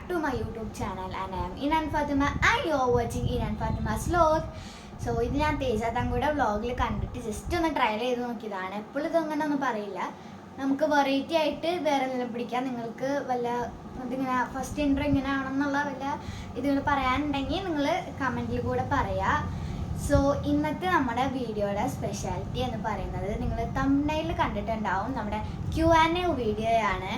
to my YouTube channel and I am Inan Fatima and you are watching Inan Fatima's vlog. So ഇത് ഞാൻ തേജാത്തങ്കൂടെ വ്ളോഗിൽ കണ്ടിട്ട് just ഒന്ന് trial ചെയ്ത് നോക്കിയതാണ്. എപ്പോഴും ഇതങ്ങനെ ഒന്നും പറയില്ല, നമുക്ക് വെറൈറ്റി ആയിട്ട് വേറെ എന്തെങ്കിലും പിടിക്കാം. നിങ്ങൾക്ക് വല്ല ഇതിങ്ങനെ ഫസ്റ്റ് ഇൻട്രോ ഇങ്ങനെ ആണെന്നുള്ള വല്ല ഇതുകൾ പറയാനുണ്ടെങ്കിൽ നിങ്ങൾ കമൻറ്റിൽ കൂടെ പറയാം. സോ ഇന്നത്തെ നമ്മുടെ വീഡിയോയുടെ സ്പെഷ്യാലിറ്റി എന്ന് പറയുന്നത് നിങ്ങൾ തംബ്നെയിൽ കണ്ടിട്ടുണ്ടാവും, നമ്മുടെ Q&A വീഡിയോ ആണ്.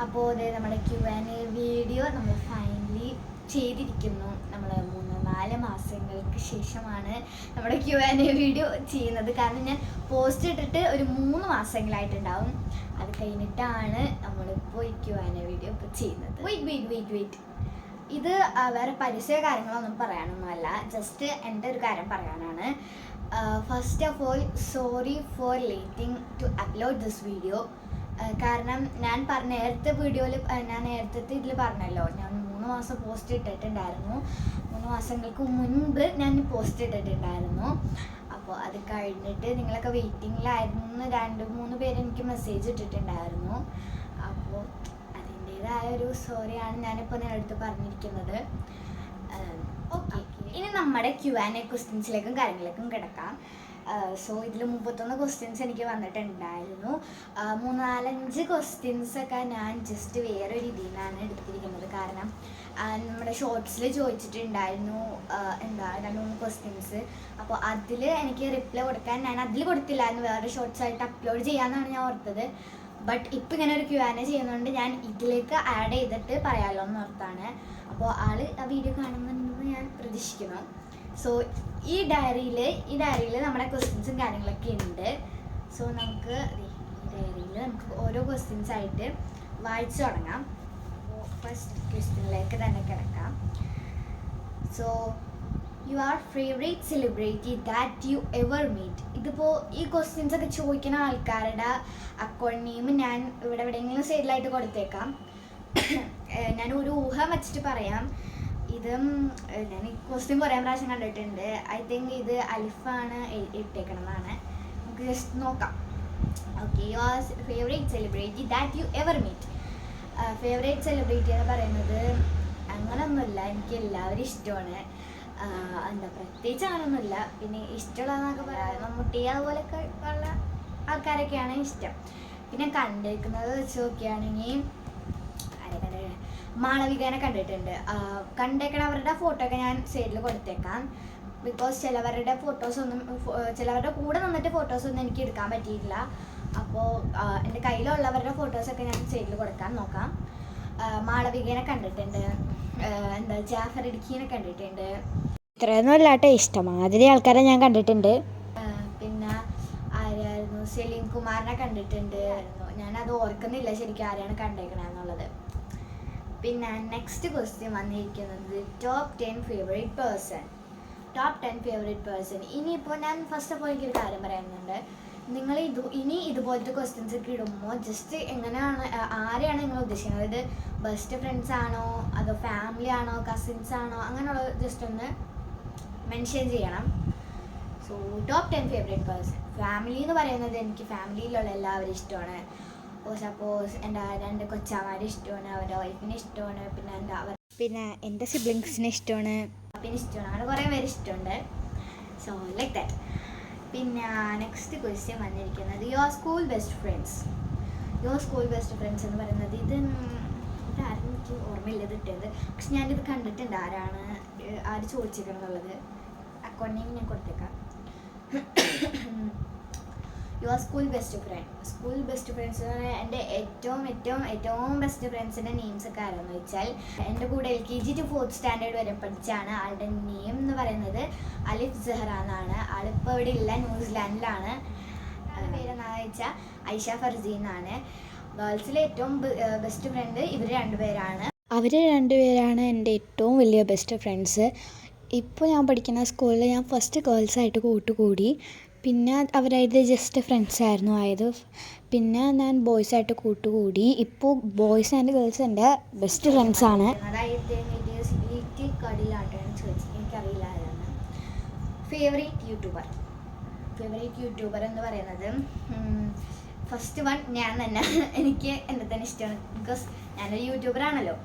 അപ്പോൾ ഇത് നമ്മുടെ Q&A വീഡിയോ നമ്മൾ ഫൈനലി ചെയ്തിരിക്കുന്നു. നമ്മൾ 3-4 മാസങ്ങൾക്ക് ശേഷമാണ് നമ്മുടെ Q&A വീഡിയോ ചെയ്യുന്നത്. കാരണം ഞാൻ പോസ്റ്റ് ഇട്ടിട്ട് ഒരു 3 മാസങ്ങളായിട്ടുണ്ടാവും. അത് കഴിഞ്ഞിട്ടാണ് നമ്മളിപ്പോൾ ഈ Q&A വീഡിയോ ഇപ്പോൾ ചെയ്യുന്നത്. വെയിറ്റ് ഇത് വേറെ പരസ്യ കാര്യങ്ങളൊന്നും പറയാനൊന്നുമല്ല, ജസ്റ്റ് എൻ്റെ ഒരു കാര്യം പറയാനാണ്. First of all sorry for lating to upload this video. കാരണം ഞാൻ നേരത്തെ വീഡിയോയിൽ ഞാൻ നേരത്തെ ഇതിൽ പറഞ്ഞല്ലോ, ഞാൻ 3 മാസം പോസ്റ്റ് ഇട്ടിട്ടുണ്ടായിരുന്നു. 3 മാസങ്ങൾക്ക് മുൻപ് ഞാൻ പോസ്റ്റ് ഇട്ടിട്ടുണ്ടായിരുന്നു. അപ്പോൾ അത് കഴിഞ്ഞിട്ട് നിങ്ങളൊക്കെ വെയിറ്റിങ്ങിലായിരുന്നു 2-3 പേര് എനിക്ക് മെസ്സേജ് ഇട്ടിട്ടുണ്ടായിരുന്നു. അപ്പോൾ അതിൻ്റേതായ ഒരു സോറിയാണ് ഞാനിപ്പോൾ നിങ്ങളടുത്ത് പറഞ്ഞിരിക്കുന്നത്. ഓക്കെ, ഇനി നമ്മുടെ Q&A ക്വസ്റ്റ്യൻസിലേക്കും കാര്യങ്ങളിലേക്കും കിടക്കാം. സോ ഇതിൽ 31 ക്വസ്റ്റ്യൻസ് എനിക്ക് വന്നിട്ടുണ്ടായിരുന്നു. 3-4-5 ക്വസ്റ്റ്യൻസൊക്കെ ഞാൻ ജസ്റ്റ് വേറൊരു രീതിയിലാണ് എടുത്തിരിക്കുന്നത്. കാരണം നമ്മുടെ ഷോർട്സിൽ ചോദിച്ചിട്ടുണ്ടായിരുന്നു 2-3 ക്വസ്റ്റ്യൻസ്. അപ്പോൾ അതിൽ എനിക്ക് റിപ്ലൈ കൊടുക്കാൻ ഞാൻ അതിൽ കൊടുത്തില്ലായിരുന്നു, വേറെ ഷോർട്സായിട്ട് അപ്ലോഡ് ചെയ്യാമെന്നാണ് ഞാൻ ഓർത്തത്. ബട്ട് ഇപ്പം ഇങ്ങനെ ഒരു Q&A ചെയ്യുന്നതുകൊണ്ട് ഞാൻ ഇതിലേക്ക് ആഡ് ചെയ്തിട്ട് പറയാമല്ലോ എന്ന് ഓർത്താണ്. അപ്പോൾ ആൾ ആ വീഡിയോ കാണുന്നുണ്ടെന്ന് ഞാൻ പ്രതീക്ഷിക്കുന്നു. സോ ഈ ഡയറിയിൽ നമ്മുടെ ക്വസ്റ്റ്യൻസും കാര്യങ്ങളൊക്കെ ഉണ്ട്. സോ നമുക്ക് ഈ ഡയറിയിൽ നമുക്ക് ഓരോ ക്വസ്റ്റ്യൻസ് ആയിട്ട് വായിച്ചു തുടങ്ങാം. അപ്പോൾ ഫസ്റ്റ് ക്വസ്റ്റ്യനിലേക്ക് തന്നെ കിടക്കാം. So your favourite celebrity that you ever meet. ഇതിപ്പോൾ ഈ ക്വസ്റ്റ്യൻസ് ഒക്കെ ചോദിക്കുന്ന ആൾക്കാരുടെ അക്കൗണ്ട് നെയിം ഞാൻ ഇവിടെ എവിടെയെങ്കിലും സൈഡിലായിട്ട് കൊടുത്തേക്കാം. ഞാൻ ഒരു ഊഹം വെച്ചിട്ട് പറയാം. ഇത് ഞാൻ ഈ ക്വസ്റ്റ്യൻ കുറേ പ്രാവശ്യം കണ്ടിട്ടുണ്ട്. ഐ തിങ്ക് ഇത് അലിഫാണ് ഇട്ടേക്കണമെന്നാണ്. നമുക്ക് ജസ്റ്റ് നോക്കാം. Okay, your favourite celebrity that you ever meet. Favourite celebrity എന്ന് പറയുന്നത് അങ്ങനെയൊന്നുമില്ല, എനിക്ക് എല്ലാവരും ഇഷ്ടമാണ്. എന്താ പ്രത്യേകിച്ച് അങ്ങനെയൊന്നുമില്ല. പിന്നെ ഇഷ്ടമുള്ളതെന്നൊക്കെ പറയാം, മമ്മൂട്ടി അതുപോലെയൊക്കെ ഉള്ള ആൾക്കാരൊക്കെയാണ് ഇഷ്ടം. പിന്നെ കണ്ടിരിക്കുന്നത് വെച്ച് നോക്കുകയാണെങ്കിൽ മാളവികനെ കണ്ടിട്ടുണ്ട്. കണ്ടേക്കണ അവരുടെ ഫോട്ടോ ഒക്കെ ഞാൻ സൈഡിൽ കൊടുത്തേക്കാം. ബിക്കോസ് ചിലവരുടെ ചിലവരുടെ കൂടെ നിന്നിട്ട് ഫോട്ടോസൊന്നും എനിക്ക് എടുക്കാൻ പറ്റിയില്ല. അപ്പോൾ എൻ്റെ കയ്യിലുള്ളവരുടെ ഫോട്ടോസൊക്കെ ഞാൻ സൈഡിൽ കൊടുക്കാൻ നോക്കാം. മാളവികനെ കണ്ടിട്ടുണ്ട്, ജാഫർ ഇടുക്കിനെ കണ്ടിട്ടുണ്ട്. ഇത്രയൊന്നും അല്ലാട്ടെ, ഇഷ്ടമാതിരി ആൾക്കാരെ ഞാൻ കണ്ടിട്ടുണ്ട്. പിന്നെ ആരായിരുന്നു, സലീം കുമാറിനെ കണ്ടിട്ടുണ്ട്. ഞാനത് ഓർക്കുന്നില്ല ശരിക്കും ആരെയാണ് കണ്ടേക്കണെന്നുള്ളത്. പിന്നെ നെക്സ്റ്റ് ക്വസ്റ്റ്യൻ വന്നിരിക്കുന്നത് top 10 favourite person. Top 10 favourite person. ഇനിയിപ്പോൾ ഞാൻ ഫസ്റ്റ് ഓഫ് ഓൾ എനിക്കൊരു കാര്യം പറയുന്നുണ്ട്. നിങ്ങൾ ഇനി ഇതുപോലത്തെ ക്വസ്റ്റ്യൻസ് ഒക്കെ ഇടുമ്പോൾ ജസ്റ്റ് എങ്ങനെയാണ്, ആരെയാണ് നിങ്ങൾ ഉദ്ദേശിക്കുന്നത്? ഇത് ബെസ്റ്റ് ഫ്രണ്ട്സ് ആണോ, അതോ ഫാമിലി ആണോ, കസിൻസ് ആണോ, അങ്ങനെയുള്ള ജസ്റ്റ് ഒന്ന് മെൻഷൻ ചെയ്യണം. So top 10 favourite person. Family എന്ന് പറയുന്നത് എനിക്ക് ഫാമിലിയിലുള്ള എല്ലാവരും ഇഷ്ടമാണ്. സപ്പോസ് എൻ്റെ 2 കൊച്ചാമാരെ ഇഷ്ടമാണ്, അവരുടെ വൈഫിനെ ഇഷ്ടമാണ്, പിന്നെ എൻ്റെ സിബ്ലിങ്സിനെ ഇഷ്ടമാണ്, പിന്നെ ഇഷ്ടമാണ്, അങ്ങനെ കുറേ പേര് ഇഷ്ടമുണ്ട്. So like that. പിന്നെ നെക്സ്റ്റ് ക്വസ്റ്റ്യൻ വന്നിരിക്കുന്നത് your school best friends. Your school best friends എന്ന് പറയുന്നത് ഇതാരും എനിക്ക് ഓർമ്മയില്ലത് ഇട്ടത്, പക്ഷെ ഞാനിത് കണ്ടിട്ടുണ്ട് ആര് ചോദിച്ചിരിക്കണമെന്നുള്ളത്. അക്കൗണ്ട് നെയിം ഞാൻ കൊടുത്തേക്കാം. Your school best friend. School best friends എന്ന് പറഞ്ഞാൽ എൻ്റെ ഏറ്റവും ബെസ്റ്റ് ഫ്രണ്ട്സിൻ്റെ നെയിംസ് ഒക്കെ ആരെന്ന് വെച്ചാൽ, എൻ്റെ കൂടെ LKG to 4th സ്റ്റാൻഡേർഡ് വരെ പഠിച്ചാണ്. ആളുടെ നെയിം എന്ന് പറയുന്നത് അലിഫ് സെഹ്റ എന്നാണ്. ആളിപ്പോൾ ഇവിടെ ഇല്ല, ന്യൂസിലാൻഡിലാണ്. പേരെന്താണെന്ന് വെച്ചാൽ ഐഷ ഫർസി എന്നാണ്. ഗേൾസിലെ ഏറ്റവും ബെസ്റ്റ് ഫ്രണ്ട് ഇവർ 2 പേരാണ്. അവർ 2 പേരാണ് എൻ്റെ ഏറ്റവും വലിയ ബെസ്റ്റ് ഫ്രണ്ട്സ്. ഇപ്പോൾ ഞാൻ പഠിക്കുന്ന സ്കൂളിൽ ഞാൻ ഫസ്റ്റ് ഗേൾസായിട്ട് കൂട്ടുകൂടി, പിന്നെ അവരായിട്ട് ജസ്റ്റ് ഫ്രണ്ട്സ് ആയിരുന്നു ആയത്. പിന്നെ ഞാൻ ബോയ്സായിട്ട് കൂട്ടുകൂടി. ഇപ്പോൾ ബോയ്സ് ആൻഡ് ഗേൾസ് എൻ്റെ ബെസ്റ്റ് ഫ്രണ്ട്സാണ്. എനിക്കറിയില്ല. ഫേവറേറ്റ് യൂട്യൂബർ എന്ന് പറയുന്നത് ഫസ്റ്റ് വൺ ഞാൻ തന്നെ. എനിക്ക് എന്നെ തന്നെ ഇഷ്ടമാണ്, ബിക്കോസ് ഞാനൊരു യൂട്യൂബറാണല്ലോ.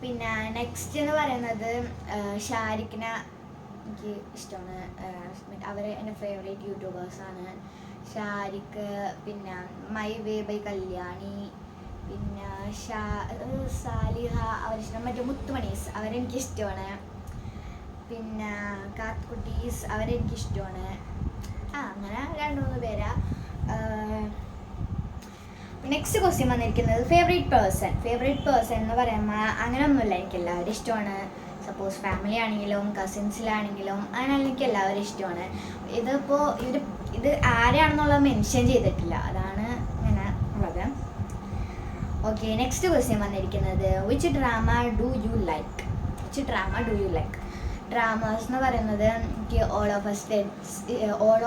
പിന്നെ നെക്സ്റ്റ് എന്ന് പറയുന്നത് ഷാരിഖിനെ എനിക്ക് ഇഷ്ടമാണ്. അവർ എൻ്റെ ഫേവറേറ്റ് യൂട്യൂബേഴ്സാണ്. ഷാരിഖ്, പിന്നെ മൈ വേ ബൈ കല്യാണി, പിന്നെ സാലിഹ അവരിഷ്ടം, മറ്റേ മുത്തുമണീസ് അവരെനിക്കിഷ്ടമാണ്. പിന്നെ കാത്കുട്ടീസ് അവരെനിക്കിഷ്ടമാണ്. അങ്ങനെ 2-3 പേരാ. നെക്സ്റ്റ് ക്വസ്റ്റ്യൻ വന്നിരിക്കുന്നത് ഫേവറേറ്റ് പേഴ്സൺ എന്ന് പറയുമ്പോൾ അങ്ങനെയൊന്നുമില്ല, എനിക്ക് എല്ലാവരും ഇഷ്ടമാണ്. സപ്പോസ് ഫാമിലി ആണെങ്കിലും കസിൻസിലാണെങ്കിലും അങ്ങനെ എനിക്ക് എല്ലാവരും ഇഷ്ടമാണ്. ഇതിപ്പോൾ ഇത് ആരെയാണെന്നുള്ളത് മെൻഷൻ ചെയ്തിട്ടില്ല, അതാണ് ഇങ്ങനെ ഉള്ളത്. ഓക്കെ, നെക്സ്റ്റ് ക്വസ്റ്റ്യൻ വന്നിരിക്കുന്നത് which drama do you like? Dramas എന്ന് പറയുന്നത് എനിക്ക് ഓൾ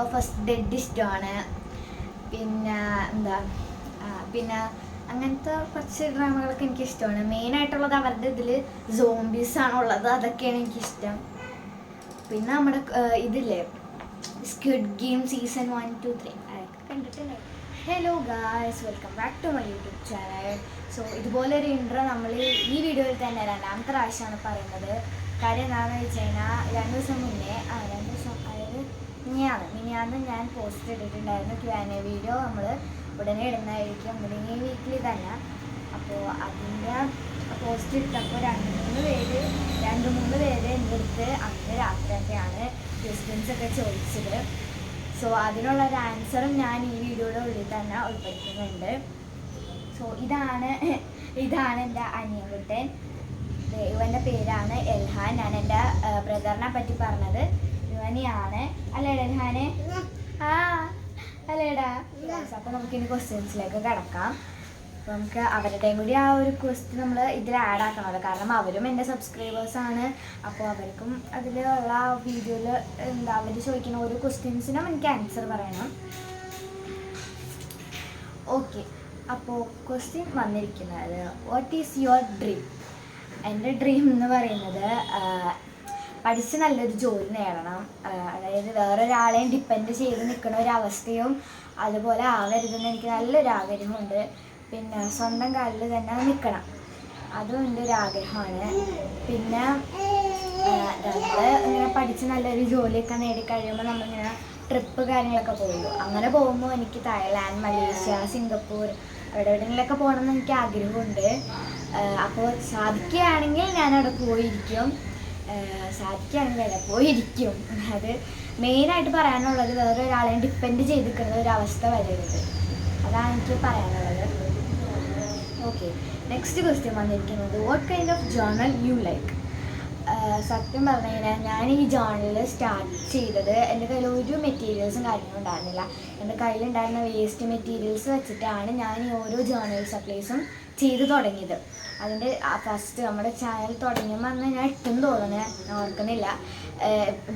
ഓഫ് അസ് ഡെഡ് ഇഷ്ടമാണ്. പിന്നെ പിന്നെ അങ്ങനത്തെ കുറച്ച് ഡ്രാമകളൊക്കെ എനിക്കിഷ്ടമാണ്. മെയിനായിട്ടുള്ളത് അവരുടെ ഇതിൽ സോംബീസാണുള്ളത്, അതൊക്കെയാണ് എനിക്കിഷ്ടം. പിന്നെ നമ്മുടെ ഇതില്ലേ സ്ക്വിഡ് ഗെയിം സീസൺ 1, 2, 3 അതൊക്കെ കണ്ടിട്ടുണ്ട്. Hello guys, welcome back to my YouTube channel. So ഇതുപോലൊരു ഇൻട്രോ നമ്മൾ ഈ വീഡിയോയിൽ തന്നെ 2ാമത്തെ പ്രാവശ്യമാണ് പറയുന്നത്. കാര്യം എന്താണെന്ന് വെച്ച് കഴിഞ്ഞാൽ 2 ദിവസം മുന്നേ അതായത് മിനിയാന്ന് ഞാൻ പോസ്റ്റ് ഇട്ടിട്ടുണ്ടായിരുന്നു Q&A വീഡിയോ. നമ്മൾ ഉടനെ ഇടുന്നതായിരിക്കും, ഈ വീക്കിൽ തന്നെ. അപ്പോൾ അതിൻ്റെ പോസ്റ്റ് ഇട്ടപ്പോൾ 2-3 പേര് എൻ്റെ അടുത്ത് അന്ന് രാത്രിയൊക്കെയാണ് ക്വസ്റ്റ്യൻസൊക്കെ ചോദിച്ചത്. സോ അതിനുള്ളൊരു ആൻസറും ഞാൻ ഈ വീഡിയോയുടെ ഉള്ളിൽ തന്നെ ഉൾപ്പെടുത്തുന്നുണ്ട്. സോ ഇതാണ് എൻ്റെ അനിയൻകുട്ടൻ. ഇവൻ്റെ പേരാണ് എൽഹാൻ. ഞാൻ എൻ്റെ ബ്രദറിനെ പറ്റി പറഞ്ഞത് ഇവനെയാണ്. അല്ലേടാ എൽഹാനെ? അല്ലേടാ? അപ്പോൾ നമുക്കിനി ക്വസ്റ്റ്യൻസിലേക്ക് കിടക്കാം. അപ്പോൾ നമുക്ക് അവരുടെയും കൂടി ആ ഒരു ക്വസ്റ്റ്യൻ നമ്മൾ ഇതിൽ ആഡ് ആക്കണമല്ലോ, കാരണം അവരും എൻ്റെ സബ്സ്ക്രൈബേഴ്സാണ്. അപ്പോൾ അവർക്കും അതിലുള്ള വീഡിയോയിൽ അവർ ചോദിക്കുന്ന ഓരോ ക്വസ്റ്റ്യൻസിനും എനിക്ക് ആൻസർ പറയണം. ഓക്കെ, അപ്പോൾ ക്വസ്റ്റ്യൻ വന്നിരിക്കുന്നത് വാട്ട് ഈസ് യുവർ ഡ്രീം? എൻ്റെ ഡ്രീം എന്ന് പറയുന്നത് പഠിച്ച് നല്ലൊരു ജോലി നേടണം. അതായത് വേറൊരാളെയും ഡിപ്പെൻഡ് ചെയ്ത് നിൽക്കുന്ന ഒരവസ്ഥയും അതുപോലെ ആവരുതെന്ന് എനിക്ക് നല്ലൊരു ആഗ്രഹമുണ്ട്. പിന്നെ സ്വന്തം കാലിൽ തന്നെ നിൽക്കണം, അതും എൻ്റെ ഒരു ആഗ്രഹമാണ്. പിന്നെ നമ്മൾ ഇങ്ങനെ പഠിച്ച് നല്ലൊരു ജോലിയൊക്കെ നേടിക്കഴിയുമ്പോൾ നമ്മളിങ്ങനെ ട്രിപ്പ് കാര്യങ്ങളൊക്കെ പോകുമല്ലോ. അങ്ങനെ പോകുമ്പോൾ എനിക്ക് തായ്ലാൻഡ്, മലേഷ്യ, സിംഗപ്പൂർ എവിടെയെങ്കിലുമൊക്കെ പോകണമെന്ന് എനിക്ക് ആഗ്രഹമുണ്ട്. അപ്പോൾ സാധിക്കുകയാണെങ്കിൽ ഞാനവിടെ പോയിരിക്കും. അത് മെയിനായിട്ട് പറയാനുള്ളത് വേറൊരാളെയും ഡിപ്പെൻഡ് ചെയ്തിരിക്കുന്ന ഒരവസ്ഥ വരരുത്, അതാണ് എനിക്ക് പറയാനുള്ളത്. ഓക്കെ, നെക്സ്റ്റ് ക്വസ്റ്റ്യൻ വന്നിരിക്കുന്നത് what kind of journal you like? സത്യം പറഞ്ഞു കഴിഞ്ഞാൽ ഞാൻ ഈ ജേർണൽ സ്റ്റാർട്ട് ചെയ്തത് എൻ്റെ കയ്യിൽ ഒരു മെറ്റീരിയൽസും കാര്യങ്ങളും ഉണ്ടായിരുന്നില്ല. എൻ്റെ കയ്യിലുണ്ടായിരുന്ന വേസ്റ്റ് മെറ്റീരിയൽസ് വെച്ചിട്ടാണ് ഞാൻ ഈ ഓരോ ജേർണൽ സപ്ലൈസും ചെയ്ത് തുടങ്ങിയത്. അതിൻ്റെ ഫസ്റ്റ് നമ്മുടെ ചാനൽ തുടങ്ങിയപ്പോൾ അന്ന് ഞാൻ ഇട്ടെന്ന് തോന്നുന്നത്, ഞാൻ ഓർക്കുന്നില്ല.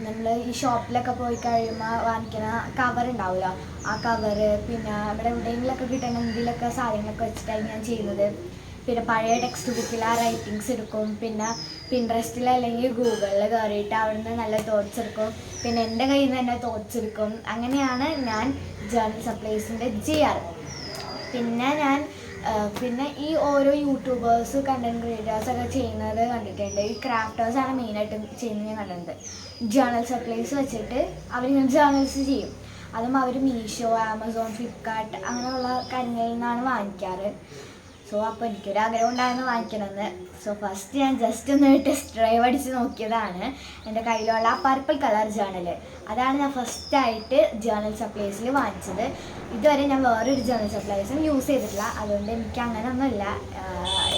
നമ്മൾ ഈ ഷോപ്പിലൊക്കെ പോയി കഴിയുമ്പോൾ വാങ്ങിക്കുന്ന കവർ ഉണ്ടാവുമല്ലോ, ആ കവറ്, പിന്നെ നമ്മുടെ എവിടെയെങ്കിലൊക്കെ കിട്ടുന്ന എന്തെങ്കിലുമൊക്കെ സാധനങ്ങളൊക്കെ വെച്ചിട്ടാണ് ഞാൻ ചെയ്യുന്നത്. പിന്നെ പഴയ ടെക്സ്റ്റ് ബുക്കിൽ ആ റൈറ്റിങ്സ് എടുക്കും, പിന്നെ പിൻട്രസ്റ്റിൽ അല്ലെങ്കിൽ ഗൂഗിളിൽ കയറിയിട്ട് അവിടുന്ന് നല്ല തോട്ട്സ് എടുക്കും, പിന്നെ എൻ്റെ കയ്യിൽ നിന്ന് തന്നെ തോട്ട്സ് എടുക്കും. അങ്ങനെയാണ് ഞാൻ ജേർണൽ സപ്ലൈസിൻ്റെ ചെയ്യാറ്. പിന്നെ ഈ ഓരോ യൂട്യൂബേഴ്സ് കണ്ടൻറ് ക്രിയേറ്റേഴ്സൊക്കെ ചെയ്യുന്നത് കണ്ടിട്ടുണ്ട്. ഈ ക്രാഫ്റ്റേഴ്സാണ് മെയിനായിട്ട് ചെയ്യുന്നത് ഞാൻ കണ്ടിട്ടുണ്ട്. ജേർണൽ സപ്ലൈസ് വെച്ചിട്ട് അവരിങ്ങനെ ജേർണൽസ് ചെയ്യും. അതും അവർ മീഷോ, ആമസോൺ, ഫ്ലിപ്കാർട്ട് അങ്ങനെയുള്ള കാര്യങ്ങളിൽ നിന്നാണ് വാങ്ങിക്കാറ്. സോ അപ്പോൾ എനിക്കൊരാഗ്രഹം ഉണ്ടായിരുന്നു വാങ്ങിക്കണമെന്ന്. സോ ഫസ്റ്റ് ഞാൻ ജസ്റ്റ് ഒന്ന് ടെസ്റ്റ് ഡ്രൈവ് അടിച്ച് നോക്കിയതാണ് എൻ്റെ കയ്യിലുള്ള ആ പർപ്പിൾ കളർ ജേർണൽ. അതാണ് ഞാൻ ഫസ്റ്റായിട്ട് ജേർണൽ സപ്ലൈസിൽ വാങ്ങിച്ചത്. ഇതുവരെ ഞാൻ വേറൊരു ജേർണൽ സപ്ലൈസും യൂസ് ചെയ്തിട്ടില്ല, അതുകൊണ്ട് എനിക്ക് അങ്ങനെയൊന്നുമില്ല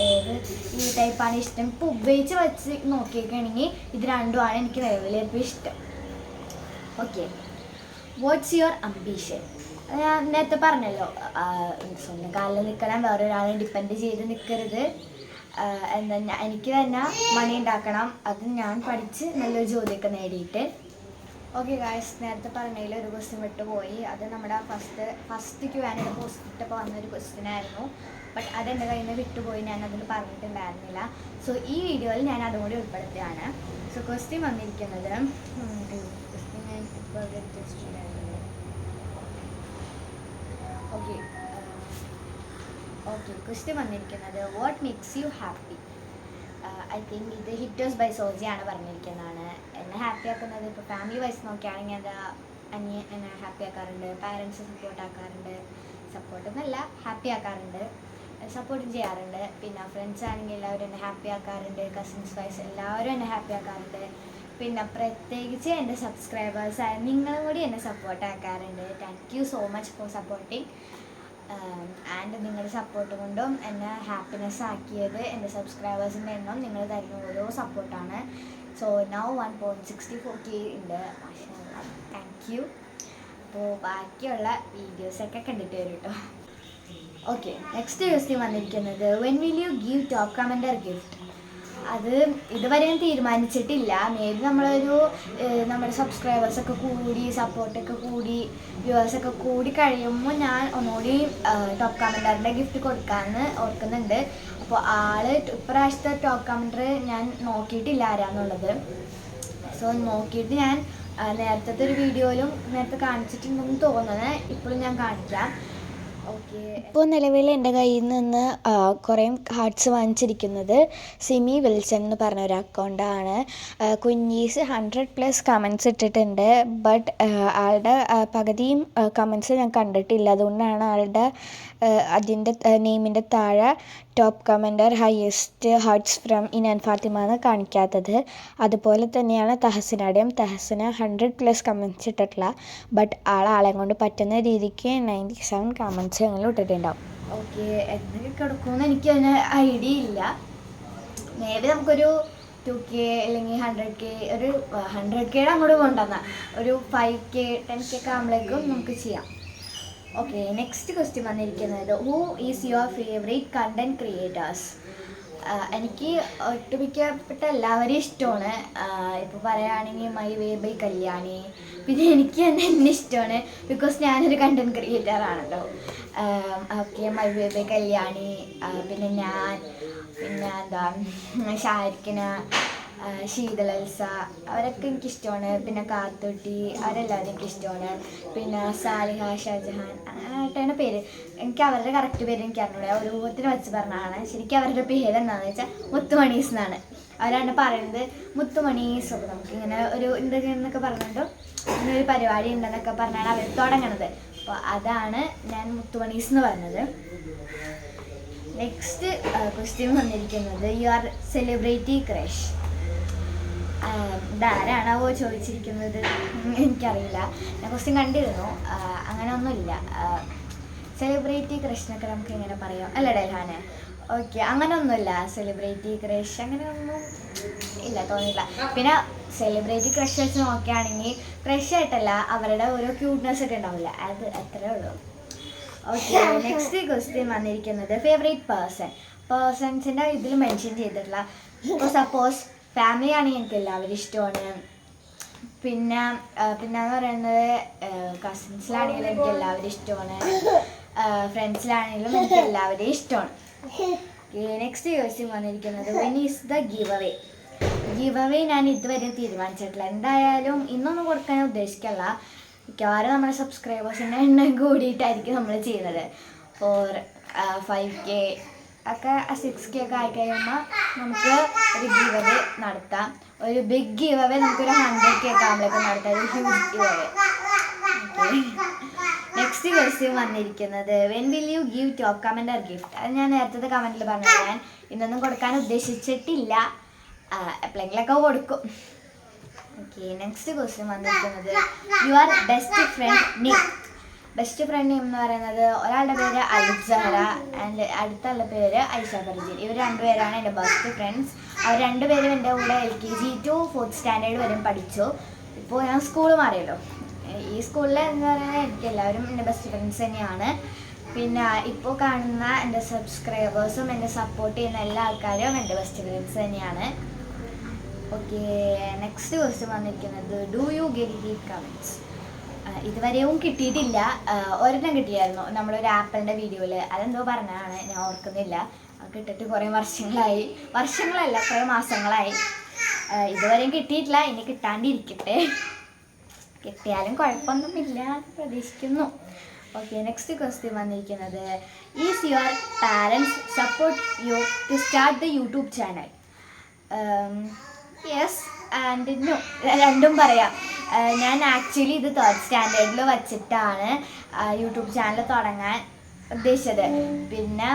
ഏത് ഈ ടൈപ്പാണ് ഇഷ്ടം. ഇപ്പോൾ ഉപയോഗിച്ച് വെച്ച് നോക്കിയിരിക്കുകയാണെങ്കിൽ ഇത് രണ്ടുമാണ് എനിക്ക് നിലവിൽ ഇപ്പോൾ ഇഷ്ടം. Okay, what's your ambition? ഞാൻ നേരത്തെ പറഞ്ഞല്ലോ, സ്വന്തം കാലിൽ നിൽക്കണം, വേറൊരാളെ ഡിപ്പെൻഡ് ചെയ്ത് നിൽക്കരുത്. എനിക്ക് തന്നെ മണി ഉണ്ടാക്കണം, അത് ഞാൻ പഠിച്ച് നല്ലൊരു ജോലിയൊക്കെ നേടിയിട്ട്. ഓക്കെ ഗായ്സ്, നേരത്തെ പറഞ്ഞതിൽ ഒരു ക്വസ്റ്റ്യൻ വിട്ടുപോയി. അത് നമ്മുടെ ഫസ്റ്റ് Q&A പോസ്റ്റ് ഇട്ടപ്പോൾ വന്നൊരു ക്വസ്റ്റ്യൻ ആയിരുന്നു. ബട്ട് അതെൻ്റെ കയ്യിൽ നിന്ന് വിട്ടുപോയി, ഞാനതിൽ പറഞ്ഞിട്ടുണ്ടായിരുന്നില്ല. സോ ഈ വീഡിയോയിൽ ഞാൻ അതും കൂടി ഉൾപ്പെടുത്തുകയാണ്. സോ ക്വസ്റ്റ്യൻ വന്നിരിക്കുന്നത് ക്വസ്റ്റ്യൻ വന്നിരിക്കുന്നത് what makes you happy? I think ഇത് ഹിറ്റേഴ്സ് ബൈ സോജിയാണ് പറഞ്ഞിരിക്കുന്നതാണ്. എന്നെ ഹാപ്പി ആക്കുന്നത് ഇപ്പോൾ ഫാമിലി വൈസ് നോക്കുകയാണെങ്കിൽ എൻ്റെ അനിയൻ എന്നെ ഹാപ്പി ആക്കാറുണ്ട്, പാരൻസ് സപ്പോർട്ട് ആക്കാറുണ്ട്, സപ്പോർട്ടെന്നല്ല ഹാപ്പി ആക്കാറുണ്ട്, സപ്പോർട്ടും ചെയ്യാറുണ്ട്. പിന്നെ ഫ്രണ്ട്സ് ആണെങ്കിൽ എല്ലാവരും എന്നെ ഹാപ്പി ആക്കാറുണ്ട്, കസിൻസ് വൈസ് എല്ലാവരും എന്നെ ഹാപ്പി ആക്കാറുണ്ട്. പിന്നെ പ്രത്യേകിച്ച് എൻ്റെ സബ്സ്ക്രൈബേഴ്സായ നിങ്ങളും കൂടി എന്നെ സപ്പോർട്ട് ആക്കാറുണ്ട്. Thank you so much for supporting. And നിങ്ങളുടെ സപ്പോർട്ട് കൊണ്ടും എന്നെ ഹാപ്പിനെസ് ആക്കിയത് എൻ്റെ സബ്സ്ക്രൈബേഴ്സിൻ്റെ എണ്ണം നിങ്ങൾ തരുന്ന ഓരോ സപ്പോർട്ടാണ്. സോ നൗ 1.64K ഉണ്ട്. Thank you. അപ്പോൾ ബാക്കിയുള്ള വീഡിയോസൊക്കെ കണ്ടിട്ട് വരും കേട്ടോ. ഓക്കെ, നെക്സ്റ്റ് ക്വസ്റ്റ്യൻ വന്നിരിക്കുന്നത് when will you give top commenter gift? അത് ഇതുവരെ ഞാൻ തീരുമാനിച്ചിട്ടില്ല. മേ ബി നമ്മുടെ സബ്സ്ക്രൈബേഴ്സൊക്കെ കൂടി, സപ്പോർട്ടൊക്കെ കൂടി, വ്യൂവേഴ്സൊക്കെ കൂടി കഴിയുമ്പോൾ ഞാൻ ഒന്നുകൂടി ടോപ്പ് കമൻറ്ററിൻ്റെ ഗിഫ്റ്റ് കൊടുക്കാമെന്ന് ഓർക്കുന്നുണ്ട്. അപ്പോൾ ഇപ്രാവശ്യത്തെ ടോപ്പ് കമൻറ്റർ ഞാൻ നോക്കിയിട്ടില്ല ആരാന്നുള്ളത്. സോ നോക്കിയിട്ട് ഞാൻ നേരത്തെ ഒരു വീഡിയോയിലും നേരത്തെ കാണിച്ചിട്ടുണ്ടെന്ന് തോന്നുന്നത്, ഇപ്പോഴും ഞാൻ കാണിക്കാം. ഇപ്പോൾ നിലവിൽ എൻ്റെ കയ്യിൽ നിന്ന് കുറേ ഹാർട്ട്സ് വാങ്ങിച്ചിരിക്കുന്നത് സിമി വിൽസൺ എന്ന് പറഞ്ഞ ഒരു അക്കൗണ്ടാണ്. കുഞ്ഞീസ് 100+ കമൻറ്റ്സ് ഇട്ടിട്ടുണ്ട്. ബട്ട് ആളുടെ പകുതിയും കമൻറ്റ്സ് ഞാൻ കണ്ടിട്ടില്ല. അതുകൊണ്ടാണ് ആളുടെ അതിൻ്റെ നെയിമിൻ്റെ താഴെ top commenter highest hearts from Inan Fathima എന്ന് കാണിക്കാത്തത്. അതുപോലെ തന്നെയാണ് തഹസിനയുടെയും. തഹസിന 100+ കമൻറ്റ്സ് ഇട്ടിട്ടില്ല. ബട്ട് ആളെ കൊണ്ട് പറ്റുന്ന രീതിക്ക് 97 കമൻറ്റ്സ് ഞങ്ങൾ ഇട്ടിട്ടുണ്ടാവും. ഓക്കെ, എന്തൊക്കെ കിടക്കുമെന്ന് എനിക്ക് അതിന് ഐഡിയ ഇല്ല. മേ ബി നമുക്കൊരു 2K അല്ലെങ്കിൽ 100K, ഒരു 100K അങ്ങോട്ട് കൊണ്ടുവന്ന ഒരു 5K 10K ഒക്കെ ആകുമ്പോഴേക്കും നമുക്ക് ചെയ്യാം. ഓക്കെ, നെക്സ്റ്റ് ക്വസ്റ്റ്യൻ വന്നിരിക്കുന്നത് who is your favourite content creators? എനിക്ക് ഒട്ടുമിക്കപ്പെട്ട എല്ലാവരും ഇഷ്ടമാണ്. ഇപ്പോൾ പറയുകയാണെങ്കിൽ മൈ വേ ബൈ കല്യാണി. പിന്നെ എനിക്ക് തന്നെ എന്നെ ഇഷ്ടമാണ്, ബിക്കോസ് ഞാനൊരു കണ്ടൻറ് ക്രിയേറ്ററാണല്ലോ. Okay, my way by Kalyani, പിന്നെ ഞാൻ, പിന്നെ ഷാരിക്കിന, ശീതളൽസ, അവരൊക്കെ എനിക്കിഷ്ടമാണ്. പിന്നെ കാത്തുട്ടി, അവരെല്ലാവരും എനിക്കിഷ്ടമാണ്. പിന്നെ സാലിഹ ഷാജഹാൻ, അങ്ങനെയായിട്ടാണ് പേര്. എനിക്ക് അവരുടെ കറക്റ്റ് പേര് എനിക്ക് അറിഞ്ഞൂടെ, ഒരു രൂപത്തിന് വെച്ച് പറഞ്ഞതാണ്. ശരിക്കും അവരുടെ പേര് എന്താണെന്ന് വെച്ചാൽ മുത്തുമണീസ് എന്നാണ്. അവരാണ് പറയുന്നത് മുത്തുമണീസ്. നമുക്കിങ്ങനെ ഒരു എന്തൊക്കെയെന്നൊക്കെ പറഞ്ഞിട്ടും ഇങ്ങനെ ഒരു പരിപാടി ഉണ്ടെന്നൊക്കെ പറഞ്ഞാണ് അവർ തുടങ്ങണത്. അപ്പോൾ അതാണ് ഞാൻ മുത്തുമണീസ് എന്ന് പറഞ്ഞത്. നെക്സ്റ്റ് ക്വസ്റ്റ്യൻ വന്നിരിക്കുന്നത് യുവർ സെലിബ്രിറ്റി ക്രഷ്? ഇതാരാണാവോ ചോദിച്ചിരിക്കുന്നത്, എനിക്കറിയില്ല. ഞാൻ ക്വസ്റ്റ്യൻ കണ്ടിരുന്നു. അങ്ങനെ ഒന്നുമില്ല. സെലിബ്രിറ്റി ക്രഷിനൊക്കെ നമുക്ക് എങ്ങനെ പറയാം, അല്ല ഡെൽഹാന്? ഓക്കെ, അങ്ങനെ ഒന്നുമില്ല. സെലിബ്രിറ്റി ക്രഷ് അങ്ങനെയൊന്നും ഇല്ല, തോന്നിയില്ല. പിന്നെ സെലിബ്രിറ്റി ക്രഷ് വെച്ച് നോക്കുകയാണെങ്കിൽ ക്രഷ് ആയിട്ടല്ല, അവരുടെ ഓരോ ക്യൂട്ട്നെസ് ഒക്കെ ഉണ്ടാവില്ല, അത് അത്രേ ഉള്ളൂ. ഓക്കെ, നെക്സ്റ്റ് ക്വസ്റ്റ്യൻ വന്നിരിക്കുന്നത് ഫേവറേറ്റ് പേഴ്സൺസിൻ്റെ ഇതിൽ മെൻഷൻ ചെയ്തിട്ടില്ല. ഇപ്പോൾ സപ്പോസ് ഫാമിലി ആണെങ്കിൽ എനിക്ക് എല്ലാവരും ഇഷ്ടമാണ്. പിന്നെന്ന് പറയുന്നത് കസിൻസിലാണെങ്കിലും എനിക്ക് എല്ലാവരും ഇഷ്ടമാണ്. ഫ്രണ്ട്സിലാണെങ്കിലും എനിക്ക് എല്ലാവരെയും ഇഷ്ടമാണ്. നെക്സ്റ്റ് ക്വസ്റ്റ്യൻ വന്നിരിക്കുന്നത് when is the give away? ഞാൻ ഇതുവരെ തീരുമാനിച്ചിട്ടില്ല. എന്തായാലും ഇന്നൊന്നും കൊടുക്കാൻ ഉദ്ദേശിക്കല്ല. മിക്കവാറും നമ്മുടെ സബ്സ്ക്രൈബേഴ്സിൻ്റെ എണ്ണം കൂടിയിട്ടായിരിക്കും നമ്മൾ ചെയ്യുന്നത്. ഫോർ 5K ഒക്കെ 6K ഒക്കെ ആയിക്കഴിയുമ്പോൾ നമുക്ക് ഒരു ഗിവ് അവേ നടത്താം. ഒരു ബിഗ് ഗിവ് അവേ നമുക്കൊരു 100K ഒക്കെ ആകുമ്പോഴേക്കും നടത്താം, ഒരു huge giveaway. Okay, next question വന്നിരിക്കുന്നത് when will you give top commenter gift? അത് ഞാൻ നേരത്തെ കമൻറ്റിൽ പറഞ്ഞത്, ഞാൻ ഇന്നൊന്നും കൊടുക്കാൻ ഉദ്ദേശിച്ചിട്ടില്ല, എപ്പോഴെങ്കിലൊക്കെ കൊടുക്കും. ഓക്കെ, നെക്സ്റ്റ് ക്വസ്റ്റ്യൻ വന്നിരിക്കുന്നത് your best friend name? Best friend name എന്ന് പറയുന്നത് ഒരാളുടെ പേര് അലിഫ് സഹറ ആൻഡ് അടുത്തുള്ള പേര് ഐഷ ഫർജീൻ. ഇവർ രണ്ടുപേരാണ് എൻ്റെ ബെസ്റ്റ് ഫ്രണ്ട്സ്. അവർ രണ്ടുപേരും എൻ്റെ കൂടെ LKG to 4th സ്റ്റാൻഡേർഡ് വരെയും പഠിച്ചു. ഇപ്പോൾ ഞാൻ സ്കൂൾ മാറിയല്ലോ. ഈ സ്കൂളിൽ എന്ന് പറയുന്നത് എനിക്ക് എല്ലാവരും എൻ്റെ ബെസ്റ്റ് ഫ്രണ്ട്സ് തന്നെയാണ്. പിന്നെ ഇപ്പോൾ കാണുന്ന എൻ്റെ സബ്സ്ക്രൈബേഴ്സും എന്നെ സപ്പോർട്ട് ചെയ്യുന്ന എല്ലാ ആൾക്കാരും എൻ്റെ ബെസ്റ്റ് ഫ്രണ്ട്സ് തന്നെയാണ്. ഓക്കെ, നെക്സ്റ്റ് ക്വസ്റ്റ്യൻ വന്നിരിക്കുന്നത് do you get heat comments? ഇതുവരെയും കിട്ടിയിട്ടില്ല. ഒരെണ്ണം കിട്ടിയായിരുന്നു നമ്മളൊരു ആപ്പിളിൻ്റെ വീഡിയോയിൽ, അതെന്തോ പറഞ്ഞതാണ്, ഞാൻ ഓർക്കുന്നില്ല. കിട്ടിയിട്ട് കുറേ വർഷങ്ങളല്ല കുറേ മാസങ്ങളായി. ഇതുവരെയും കിട്ടിയിട്ടില്ല, ഇനി കിട്ടാണ്ടിരിക്കട്ടെ. കിട്ടിയാലും കുഴപ്പമൊന്നുമില്ല പ്രതീക്ഷിക്കുന്നു. ഓക്കെ, നെക്സ്റ്റ് ക്വസ്റ്റ്യൻ വന്നിരിക്കുന്നത് is your parents support you to start the YouTube channel? Yes and no, രണ്ടും പറയാം. ഞാൻ ആക്ച്വലി ഇത് 3rd സ്റ്റാൻഡേർഡിൽ വച്ചിട്ടാണ് യൂട്യൂബ് ചാനൽ തുടങ്ങാൻ ഉദ്ദേശിച്ചത്. പിന്നെ